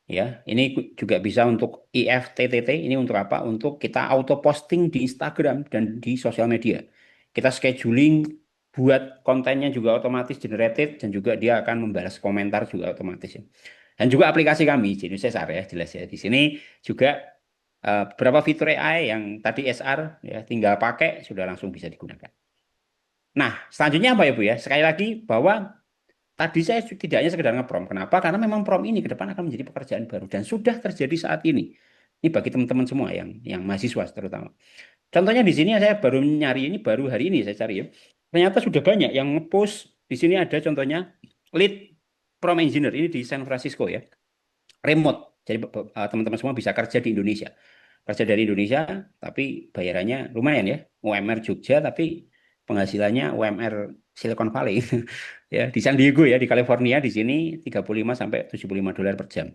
Ya, ini juga bisa untuk IFTTT. Ini untuk apa? Untuk kita auto posting di Instagram dan di sosial media. Kita scheduling buat kontennya juga otomatis generated dan juga dia akan membalas komentar juga otomatis ya. Dan juga aplikasi kami, jadi Cesar ya jelas ya. Di sini juga beberapa fitur AI yang tadi SR ya tinggal pakai sudah langsung bisa digunakan. Nah, selanjutnya apa ya Bu ya? Sekali lagi bahwa tadi saya tidak hanya sekedar nge-prompt. Kenapa? Karena memang prompt ini ke depan akan menjadi pekerjaan baru dan sudah terjadi saat ini. Ini bagi teman-teman semua yang mahasiswa terutama. Contohnya di sini saya baru nyari ini baru hari ini saya cari ya. Ternyata sudah banyak yang nge-post. Di sini ada contohnya lead prompt engineer ini di San Francisco ya. Remote. Jadi teman-teman semua bisa kerja di Indonesia. Kerja dari Indonesia tapi bayarannya lumayan ya. UMR Jogja tapi penghasilannya UMR Silicon Valley. Ya, di San Diego ya, di California di sini 35 sampai $75 per jam.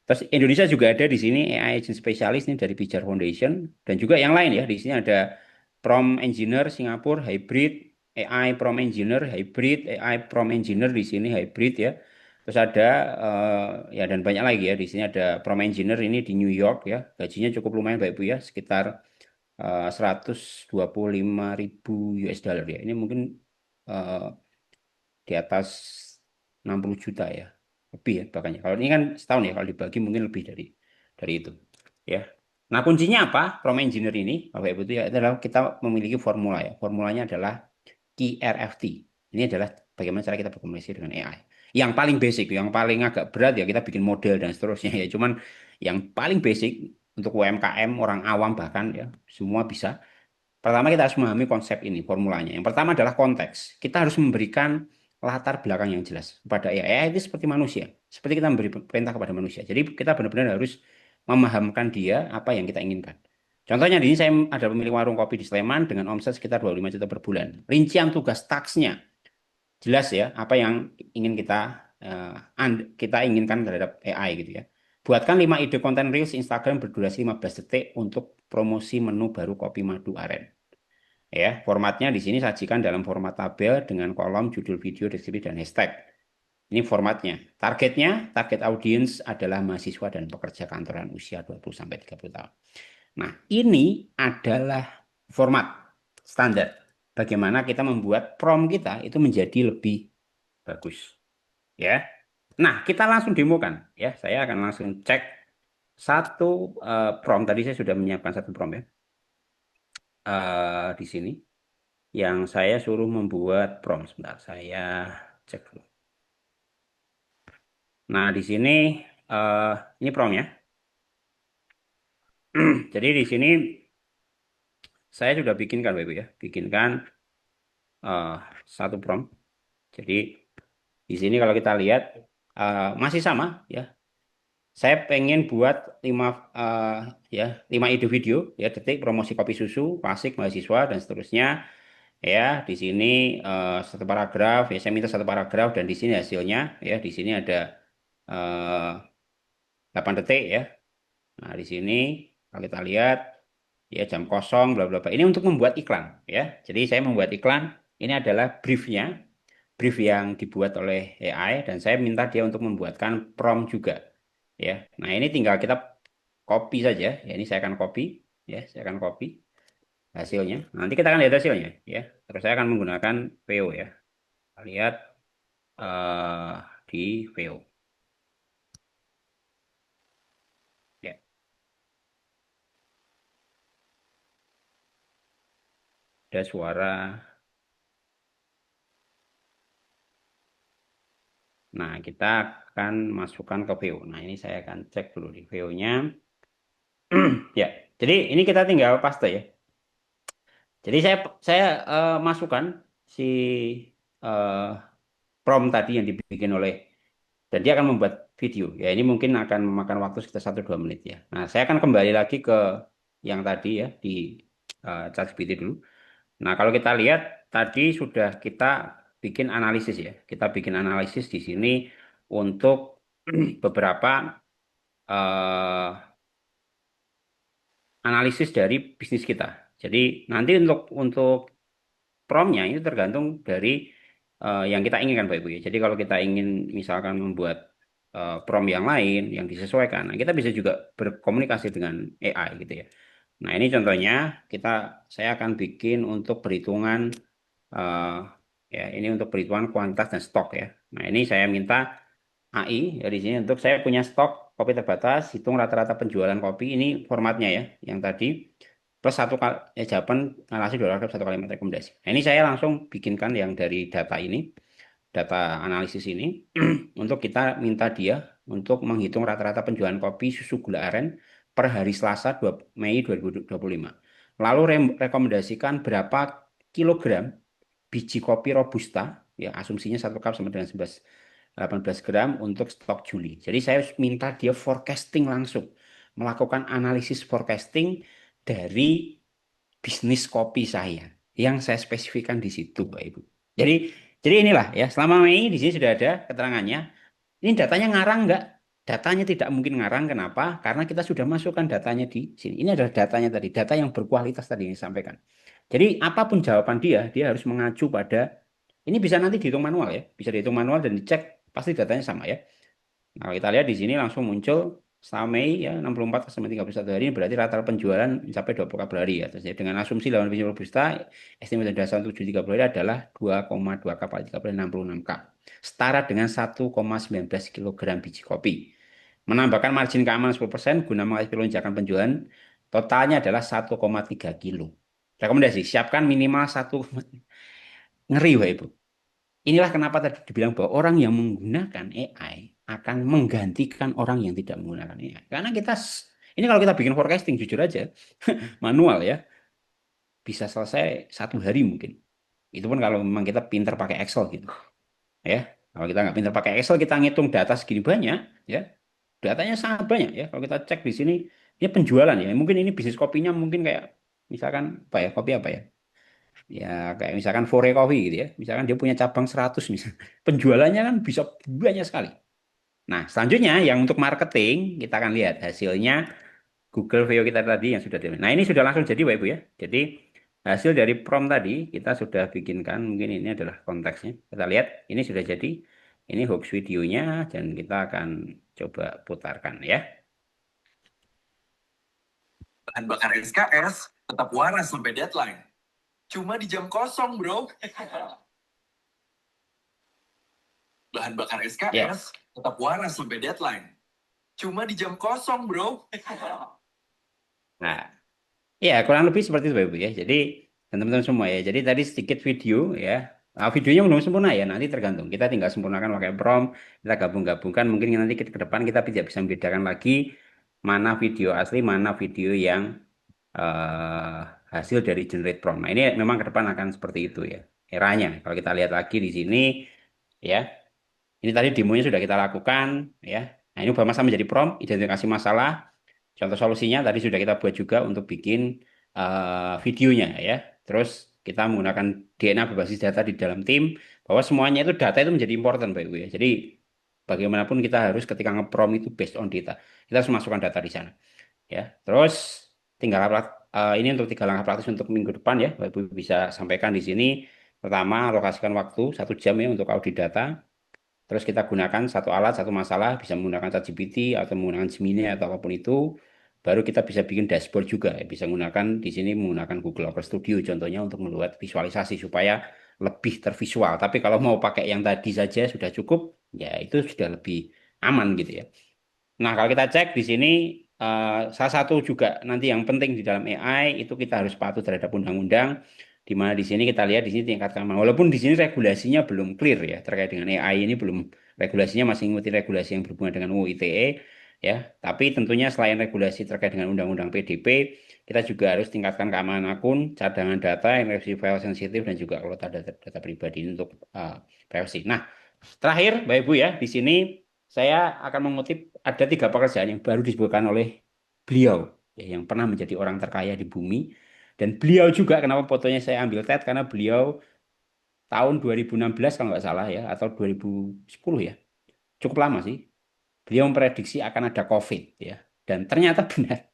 Terus Indonesia juga ada di sini AI Agent Specialist ini dari Pijar Foundation dan juga yang lain ya. Di sini ada Prompt Engineer Singapura Hybrid, AI Prompt Engineer Hybrid, AI Prompt Engineer di sini Hybrid ya. Terus ada ya dan banyak lagi ya. Di sini ada Prompt Engineer ini di New York ya. Gajinya cukup lumayan Bapak Ibu ya, sekitar 125.000 US dollar ya. Ini mungkin eh, di atas 60 juta ya. Lebih ya bahkan ya. Kalau ini kan setahun ya, kalau dibagi mungkin lebih dari itu. Ya. Nah, kuncinya apa? Prompt engineer ini, Bapak Ibu itu ya adalah kita memiliki formula ya. Formulanya adalah QRFT. Ini adalah bagaimana cara kita berkomunikasi dengan AI. Yang paling basic, yang paling agak berat ya kita bikin model dan seterusnya ya. Cuman yang paling basic untuk UMKM, orang awam bahkan ya, semua bisa. Pertama kita harus memahami konsep ini, formulanya. Yang pertama adalah konteks. Kita harus memberikan latar belakang yang jelas kepada AI. AI itu seperti manusia, seperti kita memberi perintah kepada manusia. Jadi kita benar-benar harus memahamkan dia apa yang kita inginkan. Contohnya di sini saya ada pemilik warung kopi di Sleman dengan omset sekitar 25 juta per bulan. Rincian tugas taksnya jelas ya, apa yang ingin kita inginkan terhadap AI gitu ya. Buatkan 5 ide konten Reels Instagram berdurasi 15 detik untuk promosi menu baru kopi madu aren. Ya, formatnya di sini sajikan dalam format tabel dengan kolom judul video, deskripsi dan hashtag. Ini formatnya. Target audiens adalah mahasiswa dan pekerja kantoran usia 20 sampai 30 tahun. Nah, ini adalah format standar. Bagaimana kita membuat prompt kita itu menjadi lebih bagus. Ya. Nah, kita langsung demokan. Ya, saya akan langsung cek satu prompt. Tadi saya sudah menyiapkan satu prompt ya. Di sini yang saya suruh membuat prompt. Sebentar, saya cek dulu. Nah, di sini eh, ini prompt ya. Jadi di sini saya sudah bikinkan, Bapak Ibu ya, bikinkan eh, satu prompt. Jadi di sini kalau kita lihat masih sama ya. Saya pengen buat 5 ide video ya detik promosi kopi susu, klasik mahasiswa dan seterusnya. Ya, di sini satu paragraf ya saya minta satu paragraf dan di sini hasilnya ya di sini ada 8 detik ya. Nah, di sini kalau kita lihat ya jam kosong bla bla bla. Ini untuk membuat iklan ya. Jadi saya membuat iklan. Ini adalah briefnya, brief yang dibuat oleh AI dan saya minta dia untuk membuatkan prompt juga ya. Nah, ini tinggal kita copy saja. Ya, ini saya akan copy ya, saya akan copy hasilnya. Nanti kita akan lihat hasilnya ya. Terus saya akan menggunakan VO ya. Kita lihat eh di VO. Ya, ada suara. Nah, kita akan masukkan ke VO. Nah, ini saya akan cek dulu di VO-nya. Ya, jadi ini kita tinggal paste ya. Jadi saya masukkan si eh, prompt tadi yang dibikin oleh dan dia akan membuat video. Ya, ini mungkin akan memakan waktu sekitar 1-2 menit ya. Nah, saya akan kembali lagi ke yang tadi ya di ChatGPT dulu. Nah, kalau kita lihat tadi sudah kita bikin analisis ya. Kita bikin analisis di sini untuk beberapa eh, analisis dari bisnis kita. Jadi nanti untuk promnya itu tergantung dari yang kita inginkan Pak Ibu ya. Jadi kalau kita ingin misalkan membuat prom yang lain yang disesuaikan, nah kita bisa juga berkomunikasi dengan AI gitu ya. Nah ini contohnya saya akan bikin untuk perhitungan eh, ya ini untuk perhitungan kuantitas dan stok ya. Nah ini saya minta AI ya di sini untuk saya punya stok kopi terbatas, hitung rata-rata penjualan kopi ini formatnya ya, yang tadi plus satu kali ya, jawaban narasi 2 kali satu kalimat rekomendasi. Nah, ini saya langsung bikinkan yang dari data ini, data analisis ini untuk kita minta dia untuk menghitung rata-rata penjualan kopi susu gula aren per hari Selasa 2 Mei 2025. Lalu rekomendasikan berapa kilogram biji kopi robusta, ya asumsinya 1 cup sama dengan 18 gram untuk stok Juli. Jadi saya minta dia forecasting langsung, melakukan analisis forecasting dari bisnis kopi saya yang saya spesifikkan di situ, Pak Ibu. Jadi jadi inilah ya, selama Mei di sini sudah ada keterangannya. Ini datanya ngarang nggak? Datanya tidak mungkin ngarang. Kenapa? Karena kita sudah masukkan datanya di sini. Ini adalah datanya tadi, data yang berkualitas tadi yang disampaikan. Jadi apapun jawaban dia harus mengacu pada ini bisa nanti dihitung manual ya, bisa dihitung manual dan dicek pasti datanya sama ya. Nah, kita lihat di sini langsung muncul selama Mei ya 64 sampai 31 hari ini berarti rata-rata penjualan mencapai 20 per hari ya. Terus ya, dengan asumsi lawan biji robusta estimasi dasar untuk 7 hari adalah 2,2 cup per 30 66 cup. Setara dengan 1,19 kilogram biji kopi. Menambahkan margin keamanan 10% guna mengatasi lonjakan penjualan totalnya adalah 1,3 kilo. Rekomendasi, siapkan minimal 1 ngeri Pak Ibu. Inilah kenapa tadi dibilang bahwa orang yang menggunakan AI akan menggantikan orang yang tidak menggunakan AI. Karena ini kalau kita bikin forecasting jujur aja, manual ya, bisa selesai 1 hari mungkin. Itu pun kalau memang kita pinter pakai Excel gitu. Ya, kalau kita nggak pinter pakai Excel, kita ngitung data segini banyak, ya, datanya sangat banyak ya. Kalau kita cek di sini, dia penjualan ya. Mungkin ini bisnis kopinya mungkin kayak misalkan apa ya, kopi apa ya? Ya kayak misalkan Fore Coffee gitu ya. Misalkan dia punya cabang 100 misalnya. Penjualannya kan bisa banyak sekali. Nah, selanjutnya yang untuk marketing, kita akan lihat hasilnya Google VO kita tadi yang sudah Nah, ini sudah langsung jadi Bapak Ibu ya. Jadi hasil dari prompt tadi kita sudah bikinkan. Mungkin ini adalah konteksnya. Kita lihat ini sudah jadi. Ini hoax videonya dan kita akan coba putarkan ya. Bahan bakar SKS tetap waras sampai deadline. Cuma di jam kosong, bro. Bahan bakar SKS tetap waras sampai deadline. Cuma di jam kosong, bro. Nah, ya kurang lebih seperti itu Bapak Ibu ya. Jadi teman-teman semua ya. Jadi tadi sedikit video ya. Nah, videonya belum sempurna ya. Nanti tergantung. Kita tinggal sempurnakan pakai prompt. Kita gabung-gabungkan. Mungkin nanti ke depan kita tidak bisa membedakan lagi mana video asli, mana video yang eh, hasil dari generate prompt. Nah, ini memang ke depan akan seperti itu ya. Eranya. Kalau kita lihat lagi di sini ya. Ini tadi demonya sudah kita lakukan ya. Nah, ini Obama sama menjadi prompt, identifikasi masalah. Contoh solusinya tadi sudah kita buat juga untuk bikin videonya ya. Terus kita menggunakan DNA berbasis data di dalam tim bahwa semuanya itu data itu menjadi important Pak Ibu ya. Jadi bagaimanapun kita harus ketika nge-prompt itu based on data. Kita harus masukkan data di sana. ya. Terus tinggal ini untuk 3 langkah praktis untuk minggu depan ya, Bapak Ibu bisa sampaikan di sini. Pertama, alokasikan waktu 1 jam ya untuk audit data. Terus kita gunakan satu alat, satu masalah, bisa menggunakan ChatGPT atau menggunakan Gemini atau apapun itu. Baru kita bisa bikin dashboard juga, ya. Bisa menggunakan di sini menggunakan Google Open Studio contohnya untuk membuat visualisasi supaya lebih tervisual. Tapi kalau mau pakai yang tadi saja sudah cukup, ya itu sudah lebih aman gitu ya. Nah, kalau kita cek di sini, salah satu juga nanti yang penting di dalam AI itu kita harus patuh terhadap undang-undang, di mana di sini kita lihat di sini tingkat keamanan. Walaupun di sini regulasinya belum clear ya terkait dengan AI ini belum regulasinya masih mengikuti regulasi yang berhubungan dengan UU ITE ya. Tapi tentunya selain regulasi terkait dengan undang-undang PDP, kita juga harus tingkatkan keamanan akun, cadangan data, enkripsi file sensitif dan juga kalau data pribadi ini untuk privacy. Nah, terakhir, Bapak Ibu ya, di sini saya akan mengutip ada 3 pekerjaan yang baru disebutkan oleh beliau ya, yang pernah menjadi orang terkaya di bumi. Dan beliau juga, kenapa fotonya saya ambil Ted, karena beliau tahun 2016 kalau nggak salah ya, atau 2010 ya, cukup lama sih. Beliau memprediksi akan ada COVID ya, dan ternyata benar.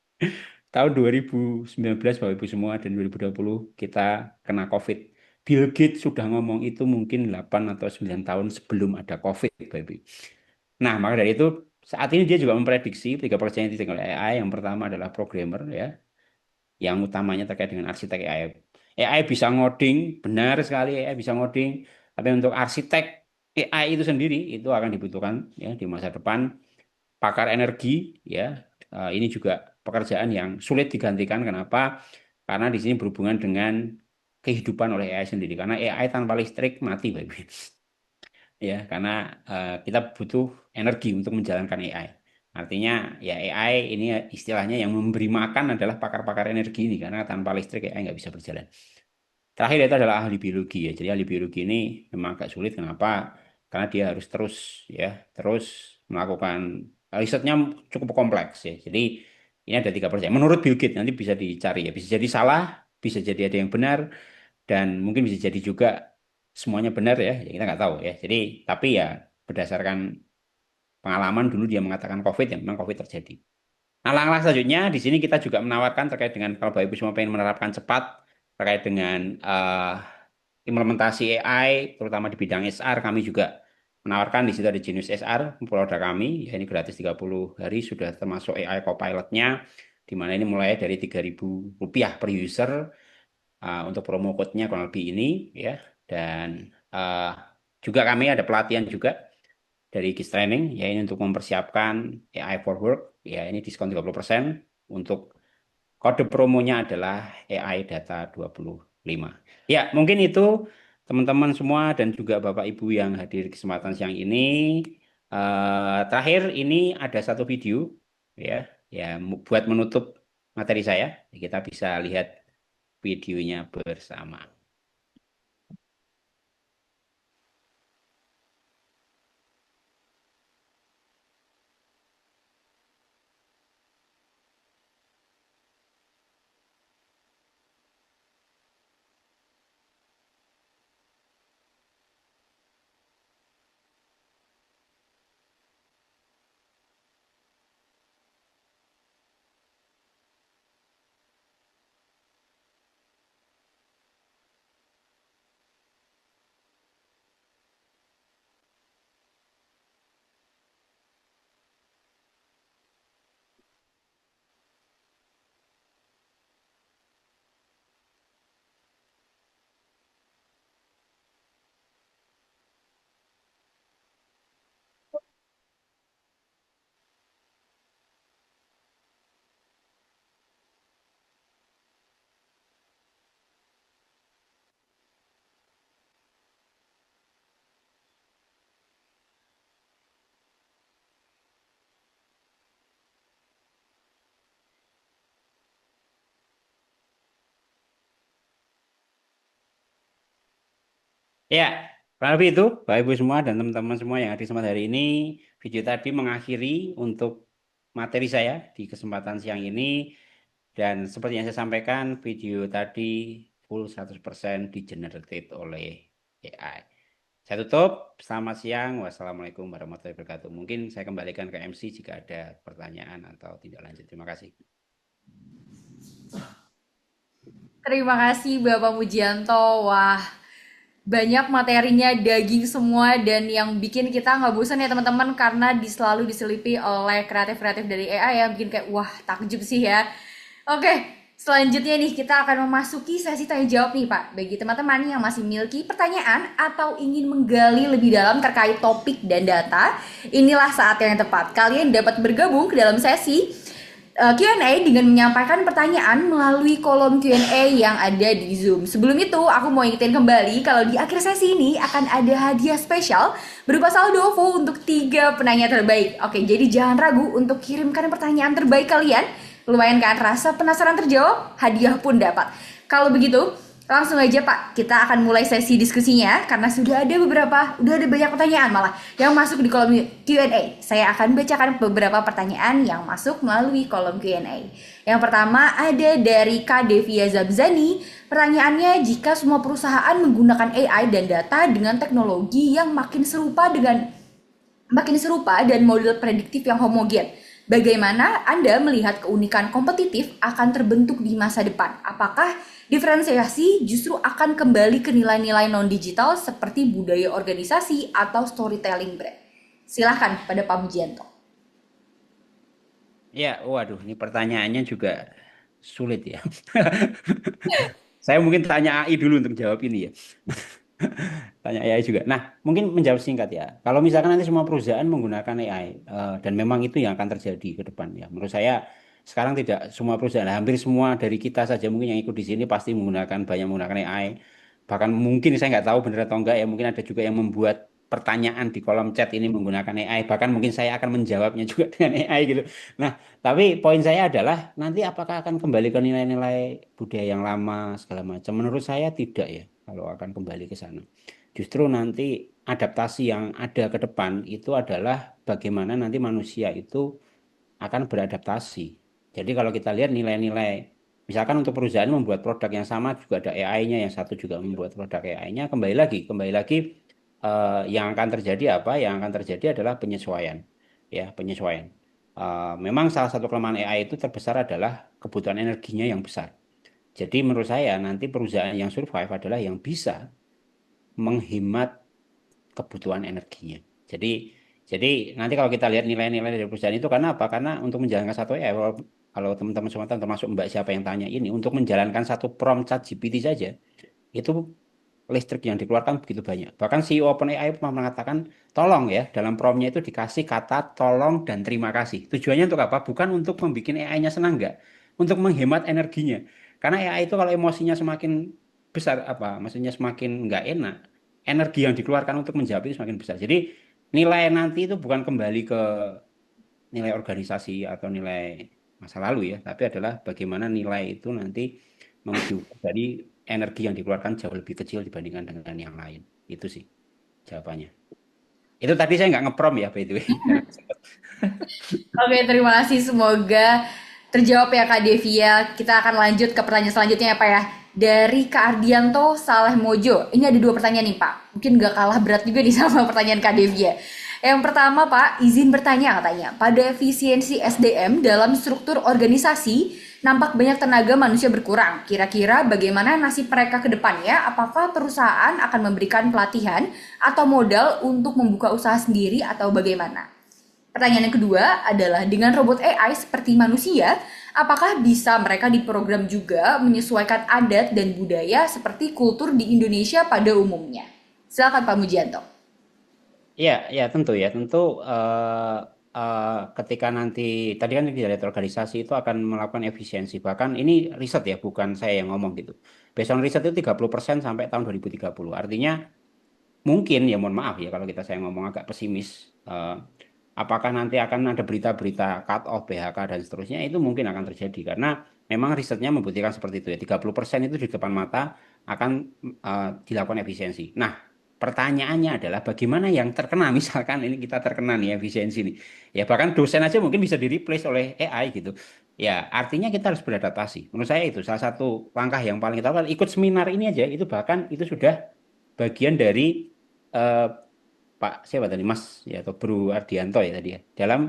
Tahun 2019 Bapak Ibu semua dan 2020 kita kena COVID. Bill Gates sudah ngomong itu mungkin 8 atau 9 tahun sebelum ada COVID, Bapak Ibu. Nah, maka dari itu saat ini dia juga memprediksi 3% yang ditinggal oleh AI. Yang pertama adalah programmer ya, yang utamanya terkait dengan arsitek AI. AI bisa ngoding, benar sekali AI bisa ngoding, tapi untuk arsitek AI itu sendiri itu akan dibutuhkan ya di masa depan. Pakar energi ya, ini juga pekerjaan yang sulit digantikan. Kenapa? Karena di sini berhubungan dengan kehidupan oleh AI sendiri. Karena AI tanpa listrik mati, Bapak Ibu. Ya, karena kita butuh energi untuk menjalankan AI. Artinya ya AI ini istilahnya yang memberi makan adalah pakar-pakar energi ini karena tanpa listrik AI nggak bisa berjalan. Terakhir itu adalah ahli biologi ya. Jadi ahli biologi ini memang agak sulit. Kenapa? Karena dia harus terus melakukan risetnya cukup kompleks ya. Jadi ini ada 3%. Menurut Bill Gates nanti bisa dicari ya. Bisa jadi salah, bisa jadi ada yang benar, dan mungkin bisa jadi juga semuanya benar ya. Ya kita nggak tahu ya. Jadi tapi ya berdasarkan pengalaman dulu dia mengatakan COVID ya memang COVID terjadi. Nah, langkah selanjutnya di sini kita juga menawarkan terkait dengan kalau Bapak Ibu semua pengen menerapkan cepat terkait dengan implementasi AI, terutama di bidang SR, kami juga menawarkan di situ ada Genius SR, produk kami, ya ini gratis 30 hari, sudah termasuk AI Copilot-nya, di mana ini mulai dari Rp3.000 per user, untuk promo code-nya kurang lebih ini, ya, dan juga kami ada pelatihan juga dari Kiss Training, ya ini untuk mempersiapkan AI for Work, ya ini diskon 30%, untuk kode promonya adalah AI Data 25. Ya, mungkin itu teman-teman semua dan juga Bapak Ibu yang hadir di kesempatan siang ini. Terakhir ini ada satu video ya, ya buat menutup materi saya. Kita bisa lihat videonya bersama. Ya, kurang lebih itu, Bapak Ibu semua dan teman-teman semua yang hadir di kesempatan hari ini, video tadi mengakhiri untuk materi saya di kesempatan siang ini. Dan seperti yang saya sampaikan, video tadi full 100% di-generated oleh AI. Saya tutup, selamat siang, wassalamualaikum warahmatullahi wabarakatuh. Mungkin saya kembalikan ke MC jika ada pertanyaan atau tindak lanjut. Terima kasih. Terima kasih Bapak Mujianto. Wah, banyak materinya, daging semua, dan yang bikin kita nggak bosan ya teman-teman, karena selalu diselipi oleh kreatif-kreatif dari AI yang bikin kayak wah takjub sih ya. Oke, selanjutnya nih kita akan memasuki sesi tanya jawab nih Pak. Bagi teman-teman yang masih memiliki pertanyaan atau ingin menggali lebih dalam terkait topik dan data, inilah saat yang tepat. Kalian dapat bergabung ke dalam sesi Q&A dengan menyampaikan pertanyaan melalui kolom Q&A yang ada di Zoom. Sebelum itu, aku mau ingetin kembali kalau di akhir sesi ini akan ada hadiah spesial berupa saldo OVO untuk 3 penanya terbaik. Oke, jadi jangan ragu untuk kirimkan pertanyaan terbaik kalian. Lumayan kan, rasa penasaran terjawab, hadiah pun dapat. Kalau begitu, langsung aja Pak, kita akan mulai sesi diskusinya karena udah ada banyak pertanyaan malah yang masuk di kolom Q&A. Saya akan bacakan beberapa pertanyaan yang masuk melalui kolom Q&A. Yang pertama ada dari Kak Devia Zabzani. Pertanyaannya, jika semua perusahaan menggunakan AI dan data dengan teknologi yang makin serupa dan model prediktif yang homogen, bagaimana Anda melihat keunikan kompetitif akan terbentuk di masa depan? Apakah diferensiasi justru akan kembali ke nilai-nilai non-digital seperti budaya organisasi atau storytelling brand? Silahkan pada Pak Mujianto. Ya, waduh, ini pertanyaannya juga sulit ya. Saya mungkin tanya AI dulu untuk jawab ini ya. Tanya AI juga. Nah, mungkin menjawab singkat ya. Kalau misalkan nanti semua perusahaan menggunakan AI, dan memang itu yang akan terjadi ke depan ya. Menurut saya sekarang tidak semua perusahaan, hampir semua dari kita saja mungkin yang ikut di sini pasti banyak menggunakan AI. Bahkan mungkin saya nggak tahu benar atau enggak ya, mungkin ada juga yang membuat pertanyaan di kolom chat ini menggunakan AI. Bahkan mungkin saya akan menjawabnya juga dengan AI gitu. Nah, tapi poin saya adalah nanti apakah akan kembali ke nilai-nilai budaya yang lama segala macam? Menurut saya tidak ya, kalau akan kembali ke sana. Justru nanti adaptasi yang ada ke depan itu adalah bagaimana nanti manusia itu akan beradaptasi. Jadi kalau kita lihat nilai-nilai, misalkan untuk perusahaan membuat produk yang sama juga ada AI-nya, yang satu juga membuat produk AI-nya, kembali lagi yang akan terjadi apa? Yang akan terjadi adalah penyesuaian, ya penyesuaian. Memang salah satu kelemahan AI itu terbesar adalah kebutuhan energinya yang besar. Jadi menurut saya nanti perusahaan yang survive adalah yang bisa menghemat kebutuhan energinya. Jadi nanti kalau kita lihat nilai-nilai dari perusahaan itu karena apa? Karena untuk menjalankan satu AI, kalau teman-teman semua termasuk Mbak siapa yang tanya ini, untuk menjalankan satu prompt chat GPT saja, itu listrik yang dikeluarkan begitu banyak. Bahkan CEO OpenAI pernah mengatakan, tolong ya, dalam promptnya itu dikasih kata tolong dan terima kasih. Tujuannya untuk apa? Bukan untuk membuat AI-nya senang, enggak. Untuk menghemat energinya. Karena AI itu kalau emosinya semakin besar, apa, maksudnya semakin nggak enak, energi yang dikeluarkan untuk menjawab itu semakin besar. Jadi nilai nanti itu bukan kembali ke nilai organisasi atau nilai masa lalu ya, tapi adalah bagaimana nilai itu nanti menuju dari energi yang dikeluarkan jauh lebih kecil dibandingkan dengan yang lain. Itu sih jawabannya. Itu tadi saya nggak ngeprom ya, by the way. Oke, terima kasih. Semoga terjawab ya Kak Devia. Kita akan lanjut ke pertanyaan selanjutnya ya Pak ya. Dari Kak Ardianto Saleh Mojo. Ini ada 2 pertanyaan nih Pak. Mungkin gak kalah berat juga nih sama pertanyaan Kak Devia. Yang pertama Pak, izin bertanya katanya. Pada efisiensi SDM dalam struktur organisasi, nampak banyak tenaga manusia berkurang. Kira-kira bagaimana nasib mereka ke depannya? Apakah perusahaan akan memberikan pelatihan atau modal untuk membuka usaha sendiri atau bagaimana? Pertanyaan yang kedua adalah dengan robot AI seperti manusia, apakah bisa mereka diprogram juga menyesuaikan adat dan budaya seperti kultur di Indonesia pada umumnya? Silakan Pak Mujianto. Ya, ya tentu ketika nanti tadi kan kita lihat organisasi itu akan melakukan efisiensi. Bahkan ini riset ya, bukan saya yang ngomong gitu. Based on riset itu 30% sampai tahun 2030. Artinya mungkin ya mohon maaf ya kalau saya ngomong agak pesimis. Apakah nanti akan ada berita-berita cut off PHK dan seterusnya itu mungkin akan terjadi karena memang risetnya membuktikan seperti itu ya 30% itu di depan mata akan dilakukan efisiensi. Nah, pertanyaannya adalah bagaimana yang terkena misalkan ini kita terkena nih efisiensi nih. Ya bahkan dosen aja mungkin bisa di replace oleh AI gitu. Ya, artinya kita harus beradaptasi. Menurut saya itu salah satu langkah yang paling kita lakukan ikut seminar ini aja itu bahkan itu sudah bagian dari eh, Pak siapa tadi Mas ya atau Bro Ardianto ya tadi ya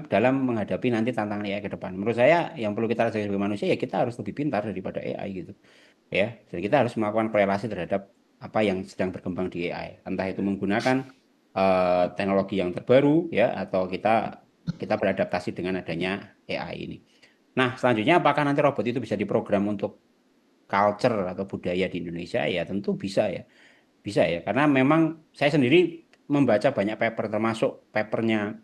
dalam menghadapi nanti tantangan AI ke depan. Menurut saya yang perlu kita lakukan sebagai manusia ya kita harus lebih pintar daripada AI gitu ya. Jadi kita harus melakukan korelasi terhadap apa yang sedang berkembang di AI. Entah itu menggunakan teknologi yang terbaru ya atau kita beradaptasi dengan adanya AI ini. Nah, selanjutnya apakah nanti robot itu bisa diprogram untuk culture atau budaya di Indonesia? Ya tentu bisa ya. Bisa ya, karena memang saya sendiri membaca banyak paper termasuk papernya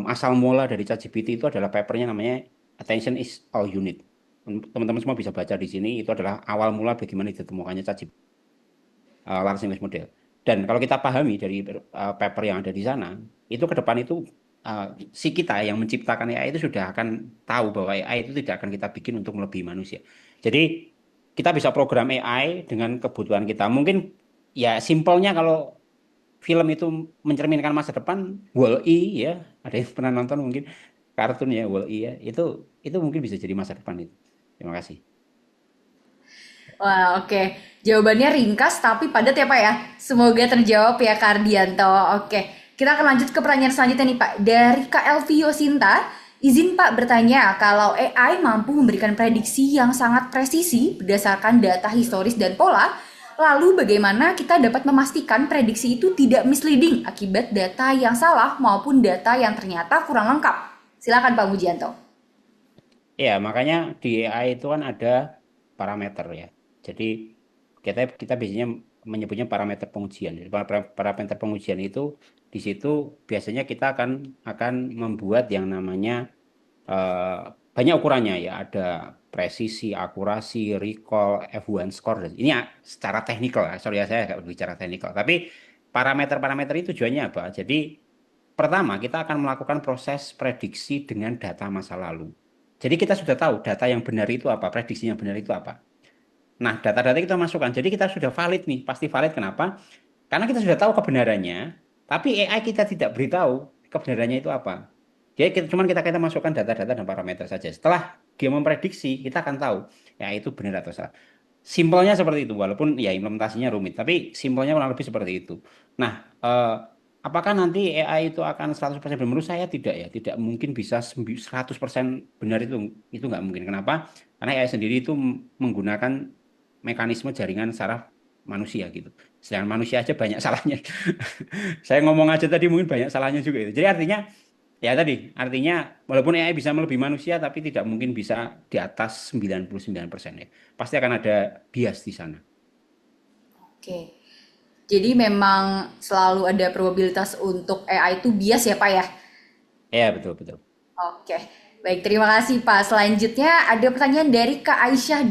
asal mula dari ChatGPT itu adalah papernya namanya Attention is All You Need. Teman-teman semua bisa baca di sini, itu adalah awal mula bagaimana ditemukannya ChatGPT, large language model. Dan kalau kita pahami dari paper yang ada di sana, itu ke depan itu si kita yang menciptakan AI itu sudah akan tahu bahwa AI itu tidak akan kita bikin untuk melebihi manusia. Jadi kita bisa program AI dengan kebutuhan kita. Mungkin ya simpelnya kalau film itu mencerminkan masa depan, Wall-E ya, ada yang pernah nonton mungkin kartun ya Wall-E ya, itu mungkin bisa jadi masa depan itu. Terima kasih. Wah, oke. Jawabannya ringkas tapi padat ya, Pak ya. Semoga terjawab ya, Kardianto. Oke. Kita akan lanjut ke pertanyaan selanjutnya nih, Pak. Dari Kak Elvio Sinta, izin Pak bertanya, kalau AI mampu memberikan prediksi yang sangat presisi berdasarkan data historis dan pola, lalu bagaimana kita dapat memastikan prediksi itu tidak misleading akibat data yang salah maupun data yang ternyata kurang lengkap? Silakan Pak Mujianto. Ya, makanya di AI itu kan ada parameter ya. Jadi kita biasanya menyebutnya parameter pengujian. Jadi parameter pengujian itu di situ biasanya kita akan membuat yang namanya eh, banyak ukurannya ya. Ada presisi, akurasi, recall, F1 score. Dan ini secara teknikal ya. Sorry ya saya nggak berbicara teknikal. Tapi parameter-parameter itu tujuannya apa? Jadi pertama kita akan melakukan proses prediksi dengan data masa lalu. Jadi kita sudah tahu data yang benar itu apa, prediksi yang benar itu apa. Nah, data-data kita masukkan. Jadi kita sudah valid nih, pasti valid. Kenapa? Karena kita sudah tahu kebenarannya, tapi AI kita tidak beritahu kebenarannya itu apa. Jadi kita masukkan data-data dan parameter saja. Setelah dia memprediksi, kita akan tahu ya itu benar atau salah. Simpelnya seperti itu, walaupun ya implementasinya rumit, tapi simpelnya kurang lebih seperti itu. Nah, apakah nanti AI itu akan 100% benar? Menurut saya tidak ya, tidak mungkin bisa 100% benar itu nggak mungkin. Kenapa? Karena AI sendiri itu menggunakan mekanisme jaringan saraf manusia gitu. Sedangkan manusia aja banyak salahnya. Saya ngomong aja tadi mungkin banyak salahnya juga itu. Jadi artinya walaupun AI bisa melebihi manusia tapi tidak mungkin bisa di atas 99% ya. Pasti akan ada bias di sana. Oke. Jadi memang selalu ada probabilitas untuk AI itu bias ya Pak ya? Ya, betul betul. Oke. Baik, terima kasih Pak. Selanjutnya ada pertanyaan dari Kak Aisyah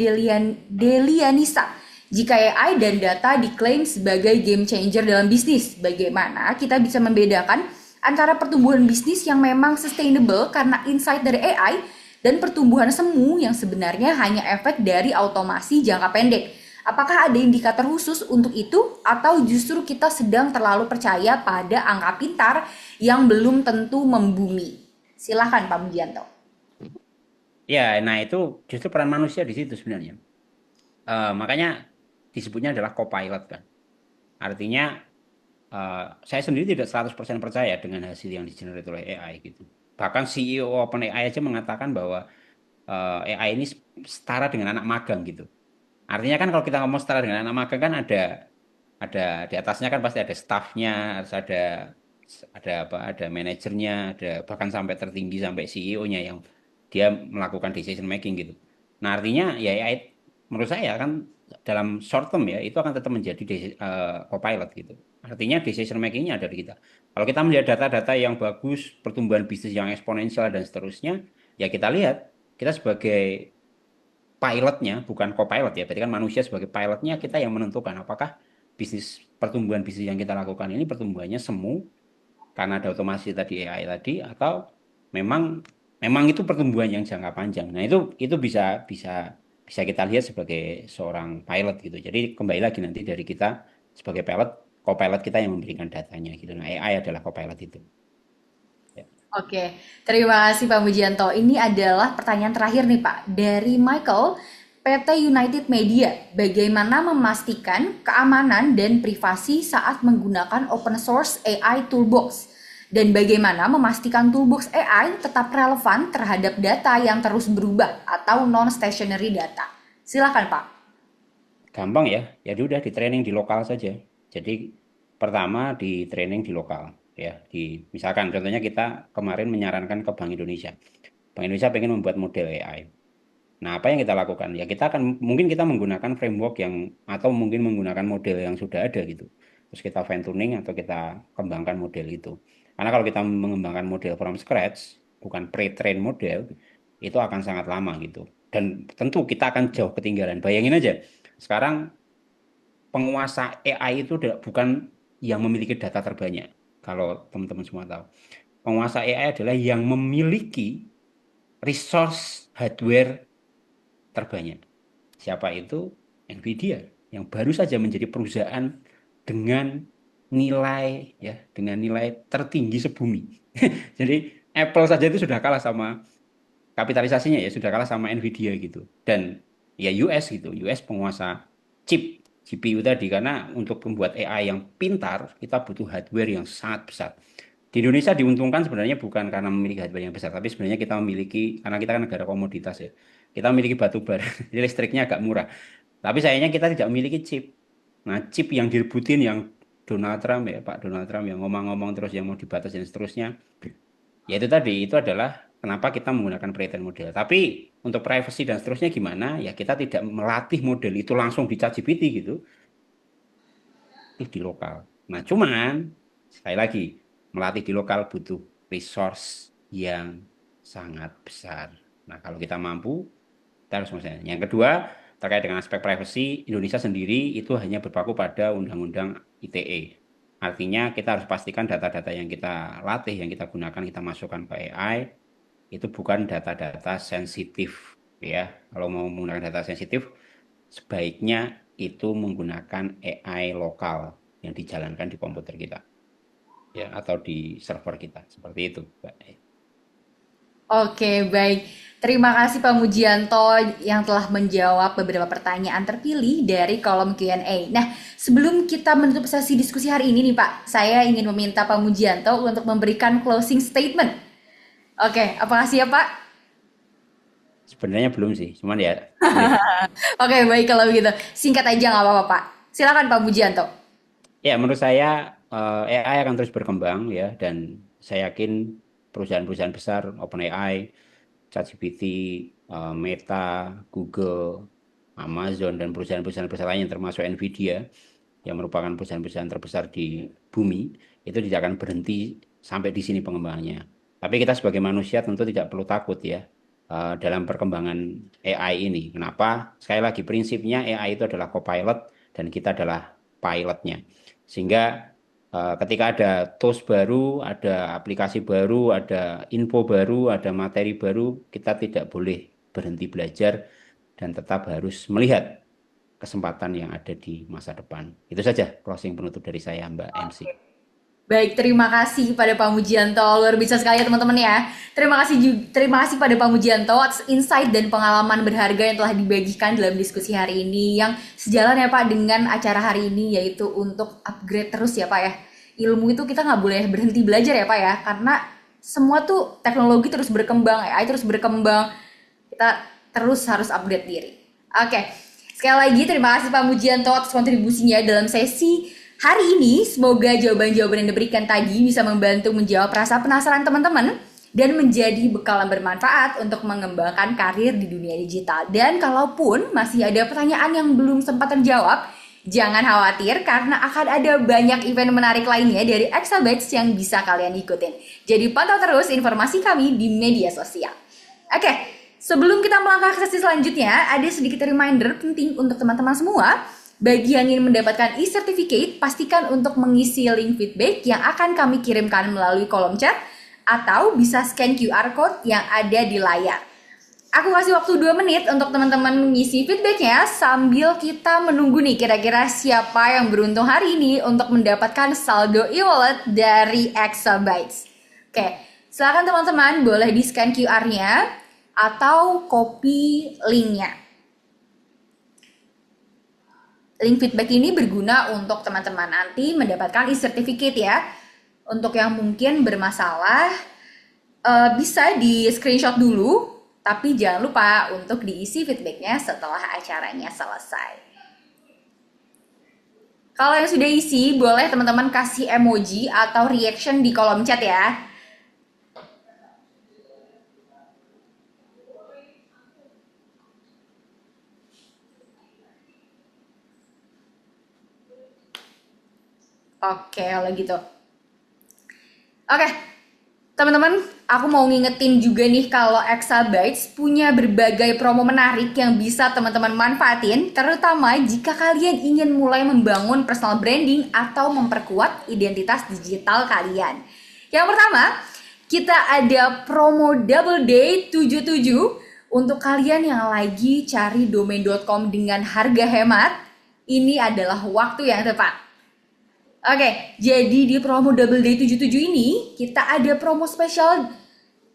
Delianisa. Jika AI dan data diklaim sebagai game changer dalam bisnis, bagaimana kita bisa membedakan antara pertumbuhan bisnis yang memang sustainable karena insight dari AI dan pertumbuhan semu yang sebenarnya hanya efek dari otomasi jangka pendek? Apakah ada indikator khusus untuk itu atau justru kita sedang terlalu percaya pada angka pintar yang belum tentu membumi? Silahkan Pak Mujianto. Ya, nah itu justru peran manusia di situ sebenarnya. Makanya disebutnya adalah co-pilot kan. Artinya saya sendiri tidak 100% percaya dengan hasil yang digenerate oleh AI gitu. Bahkan CEO OpenAI aja mengatakan bahwa AI ini setara dengan anak magang gitu. Artinya kan kalau kita ngomong setara dengan anak magang kan ada di atasnya kan pasti ada staffnya, harus ada apa, ada manajernya, ada bahkan sampai tertinggi sampai CEO-nya yang dia melakukan decision making gitu. Nah, artinya ya AI menurut saya kan dalam short term ya itu akan tetap menjadi co-pilot gitu. Artinya decision makingnya ada di kita. Kalau kita melihat data-data yang bagus, pertumbuhan bisnis yang eksponensial dan seterusnya, ya kita lihat kita sebagai pilotnya, bukan co-pilot ya. Berarti kan manusia sebagai pilotnya kita yang menentukan apakah pertumbuhan bisnis yang kita lakukan ini pertumbuhannya semu karena ada otomasi tadi AI tadi atau memang memang itu pertumbuhan yang jangka panjang. Nah, itu bisa bisa bisa kita lihat sebagai seorang pilot gitu. Jadi kembali lagi nanti dari kita sebagai pilot, co-pilot kita yang memberikan datanya gitu. Nah, AI adalah co-pilot itu. Ya. Oke, terima kasih Pak Mujianto. Ini adalah pertanyaan terakhir nih Pak dari Michael PT United Media, bagaimana memastikan keamanan dan privasi saat menggunakan open source AI Toolbox? Dan bagaimana memastikan Toolbox AI tetap relevan terhadap data yang terus berubah atau non-stationary data? Silakan Pak. Gampang ya, jadi udah di training di lokal saja. Jadi pertama di training di lokal ya. Misalkan contohnya kita kemarin menyarankan ke Bank Indonesia. Bank Indonesia pengen membuat model AI. Nah, apa yang kita lakukan? Ya kita mungkin kita menggunakan framework yang atau mungkin menggunakan model yang sudah ada gitu. Terus kita fine tuning atau kita kembangkan model itu. Karena kalau kita mengembangkan model from scratch, bukan pre-train model, itu akan sangat lama gitu. Dan tentu kita akan jauh ketinggalan. Bayangin aja, sekarang penguasa AI itu bukan yang memiliki data terbanyak. Kalau teman-teman semua tahu. Penguasa AI adalah yang memiliki resource hardware terbanyak. Siapa itu? Nvidia yang baru saja menjadi perusahaan dengan nilai tertinggi sebumi. Jadi Apple saja itu sudah kalah sama kapitalisasinya ya sudah kalah sama Nvidia gitu. Dan ya US gitu, US penguasa chip GPU tadi karena untuk membuat AI yang pintar kita butuh hardware yang sangat besar. Di Indonesia diuntungkan sebenarnya bukan karena memiliki hardware yang besar, tapi sebenarnya kita memiliki, karena kita kan negara komoditas ya, kita memiliki batu bara, jadi listriknya agak murah. Tapi sayangnya kita tidak memiliki chip. Nah, chip yang direbutin yang Donald Trump ya, Pak Donald Trump yang ngomong-ngomong terus yang mau dibatasi dan seterusnya, ya itu tadi, itu adalah kenapa kita menggunakan pre-trained model. Tapi untuk privacy dan seterusnya gimana? Ya kita tidak melatih model itu langsung di ChatGPT gitu, di lokal. Nah, cuman sekali lagi melatih di lokal butuh resource yang sangat besar. Nah, kalau kita mampu, kita harus misalnya. Yang kedua, terkait dengan aspek privacy, Indonesia sendiri itu hanya berpaku pada Undang-Undang ITE. Artinya kita harus pastikan data-data yang kita latih, yang kita gunakan, kita masukkan ke AI, itu bukan data-data sensitif. Ya, kalau mau menggunakan data sensitif, sebaiknya itu menggunakan AI lokal yang dijalankan di komputer kita ya atau di server kita seperti itu, Mbak. Oke, baik. Terima kasih Pak Mujianto yang telah menjawab beberapa pertanyaan terpilih dari kolom Q&A. Nah, sebelum kita menutup sesi diskusi hari ini nih Pak, saya ingin meminta Pak Mujianto untuk memberikan closing statement. Oke, apa kasih ya Pak? Sebenarnya belum sih, cuman ya Oke, baik kalau begitu. Singkat aja nggak apa-apa Pak. Silakan Pak Mujianto. ya menurut saya AI akan terus berkembang ya dan saya yakin perusahaan-perusahaan besar OpenAI, ChatGPT, Meta, Google, Amazon dan perusahaan-perusahaan besar lainnya termasuk Nvidia yang merupakan perusahaan-perusahaan terbesar di bumi itu tidak akan berhenti sampai di sini pengembangannya. Tapi kita sebagai manusia tentu tidak perlu takut ya dalam perkembangan AI ini. Kenapa? Sekali lagi prinsipnya AI itu adalah copilot dan kita adalah pilotnya. Sehingga ketika ada tools baru, ada aplikasi baru, ada info baru, ada materi baru, kita tidak boleh berhenti belajar dan tetap harus melihat kesempatan yang ada di masa depan. Itu saja closing penutup dari saya, Mbak MC. Baik, terima kasih pada Pak Mujianto. Luar biasa sekali ya teman-teman ya. Terima kasih pada Pak Mujianto atas insight dan pengalaman berharga yang telah dibagikan dalam diskusi hari ini yang sejalan ya Pak dengan acara hari ini yaitu untuk upgrade terus ya Pak ya. Ilmu itu kita nggak boleh berhenti belajar ya Pak ya karena semua tuh teknologi terus berkembang, AI terus berkembang. Kita terus harus upgrade diri. Oke, sekali lagi terima kasih Pak Mujianto atas kontribusinya dalam sesi hari ini. Semoga jawaban-jawaban yang diberikan tadi bisa membantu menjawab rasa penasaran teman-teman dan menjadi bekal yang bermanfaat untuk mengembangkan karir di dunia digital. Dan kalaupun masih ada pertanyaan yang belum sempat terjawab, jangan khawatir karena akan ada banyak event menarik lainnya dari Exabytes yang bisa kalian ikutin. Jadi pantau terus informasi kami di media sosial. Oke, sebelum kita melangkah ke sesi selanjutnya, ada sedikit reminder penting untuk teman-teman semua. Bagi yang ingin mendapatkan e-certificate, pastikan untuk mengisi link feedback yang akan kami kirimkan melalui kolom chat atau bisa scan QR code yang ada di layar. Aku kasih waktu 2 menit untuk teman-teman mengisi feedbacknya sambil kita menunggu nih kira-kira siapa yang beruntung hari ini untuk mendapatkan saldo e-wallet dari Exabytes. Oke, silakan teman-teman boleh di scan QR-nya atau copy linknya. Link feedback ini berguna untuk teman-teman nanti mendapatkan e-certificate ya. Untuk yang mungkin bermasalah, bisa di screenshot dulu, tapi jangan lupa untuk diisi feedbacknya setelah acaranya selesai. Kalau yang sudah isi, boleh teman-teman kasih emoji atau reaction di kolom chat ya. Oke, kalau gitu. Oke, teman-teman, aku mau ngingetin juga nih kalau Exabytes punya berbagai promo menarik yang bisa teman-teman manfaatin, terutama jika kalian ingin mulai membangun personal branding atau memperkuat identitas digital kalian. Yang pertama, kita ada promo Double Day 77 untuk kalian yang lagi cari domain.com dengan harga hemat. Ini adalah waktu yang tepat. Oke, jadi di promo Double Day 77 ini kita ada promo spesial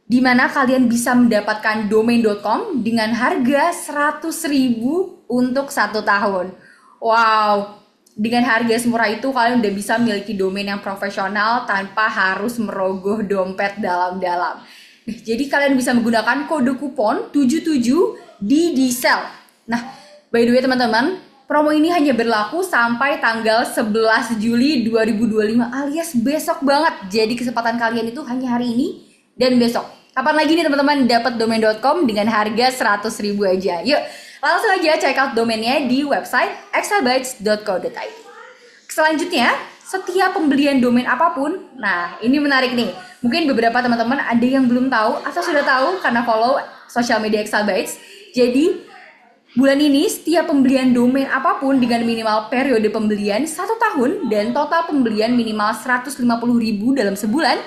di mana kalian bisa mendapatkan domain.com dengan harga 100.000 untuk 1 tahun. Wow, dengan harga semurah itu kalian udah bisa memiliki domain yang profesional tanpa harus merogoh dompet dalam-dalam. Jadi kalian bisa menggunakan kode kupon 77 di Diesel. Nah, by the way teman-teman, promo ini hanya berlaku sampai tanggal 11 Juli 2025 alias besok banget. Jadi kesempatan kalian itu hanya hari ini dan besok. Kapan lagi nih teman-teman dapat domain.com dengan harga 100.000 aja. Yuk, langsung aja check out domainnya di website exabytes.co.id. Selanjutnya, setiap pembelian domain apapun, nah ini menarik nih. Mungkin beberapa teman-teman ada yang belum tahu atau sudah tahu karena follow sosial media Exabytes. Jadi bulan ini setiap pembelian domain apapun dengan minimal periode pembelian 1 tahun dan total pembelian minimal 150.000 dalam sebulan,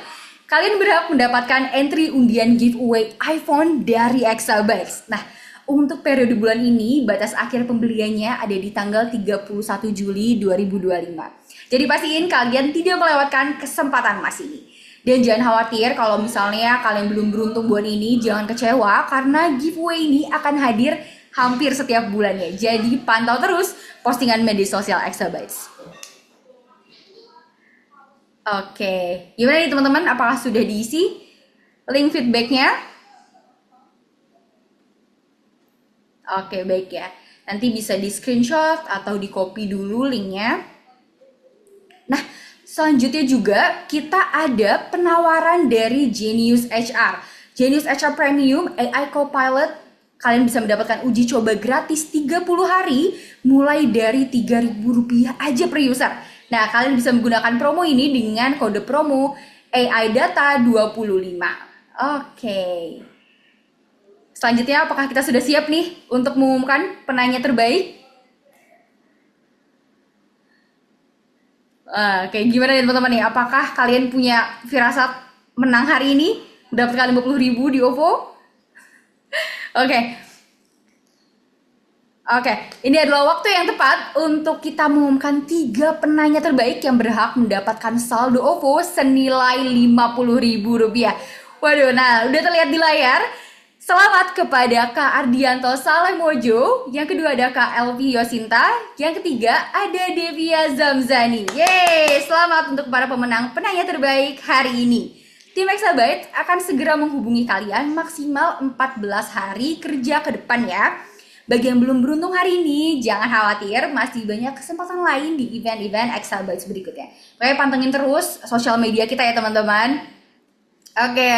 kalian berhak mendapatkan entry undian giveaway iPhone dari Exabytes. Nah, untuk periode bulan ini batas akhir pembeliannya ada di tanggal 31 Juli 2025. Jadi pastiin kalian tidak melewatkan kesempatan emas ini. Dan jangan khawatir kalau misalnya kalian belum beruntung bulan ini, jangan kecewa karena giveaway ini akan hadir hampir setiap bulannya. Jadi pantau terus postingan media sosial Exabytes. Oke, gimana nih teman-teman? Apakah sudah diisi link feedbacknya? Oke, baik ya. Nanti bisa di screenshot atau di copy dulu linknya. Nah, selanjutnya juga kita ada penawaran dari Genius HR. Genius HR Premium AI Copilot. Kalian bisa mendapatkan uji coba gratis 30 hari mulai dari Rp3.000 aja per user. Nah, kalian bisa menggunakan promo ini dengan kode promo AI Data 25. Oke. Selanjutnya, apakah kita sudah siap nih untuk mengumumkan penanya terbaik? Kayak gimana nih teman-teman nih? Apakah kalian punya firasat menang hari ini? Mendapatkan 50.000 di OVO? Oke, ini adalah waktu yang tepat untuk kita mengumumkan 3 penanya terbaik yang berhak mendapatkan saldo OVO senilai Rp50.000. Waduh, nah udah terlihat di layar. Selamat kepada Kak Ardianto Saleh Mojo. Yang kedua ada Kak Elvi Yosinta. Yang ketiga ada Devia Zamzani. Yeay, selamat untuk para pemenang penanya terbaik hari ini. Tim Exabytes akan segera menghubungi kalian maksimal 14 hari kerja ke depan ya. Bagi yang belum beruntung hari ini, jangan khawatir, masih banyak kesempatan lain di event-event Exabytes berikutnya. Pokoknya pantengin terus sosial media kita ya teman-teman. Oke,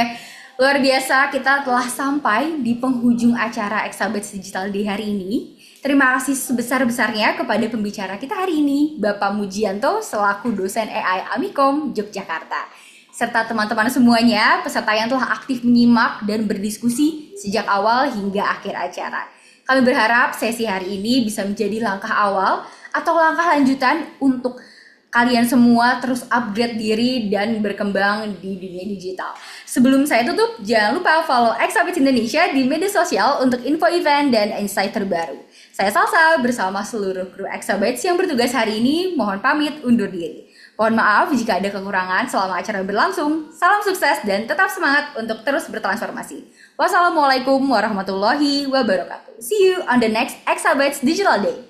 luar biasa kita telah sampai di penghujung acara Exabytes Digital Day hari ini. Terima kasih sebesar-besarnya kepada pembicara kita hari ini, Bapak Mujianto selaku dosen AI Amikom Yogyakarta. Serta teman-teman semuanya, peserta yang telah aktif menyimak dan berdiskusi sejak awal hingga akhir acara. Kami berharap sesi hari ini bisa menjadi langkah awal atau langkah lanjutan untuk kalian semua terus upgrade diri dan berkembang di dunia digital. Sebelum saya tutup, jangan lupa follow Exabytes Indonesia di media sosial untuk info event dan insight terbaru. Saya Salsa bersama seluruh kru Exabytes yang bertugas hari ini, mohon pamit undur diri. Mohon maaf jika ada kekurangan selama acara berlangsung. Salam sukses dan tetap semangat untuk terus bertransformasi. Wassalamualaikum warahmatullahi wabarakatuh. See you on the next Exabytes Digital Day.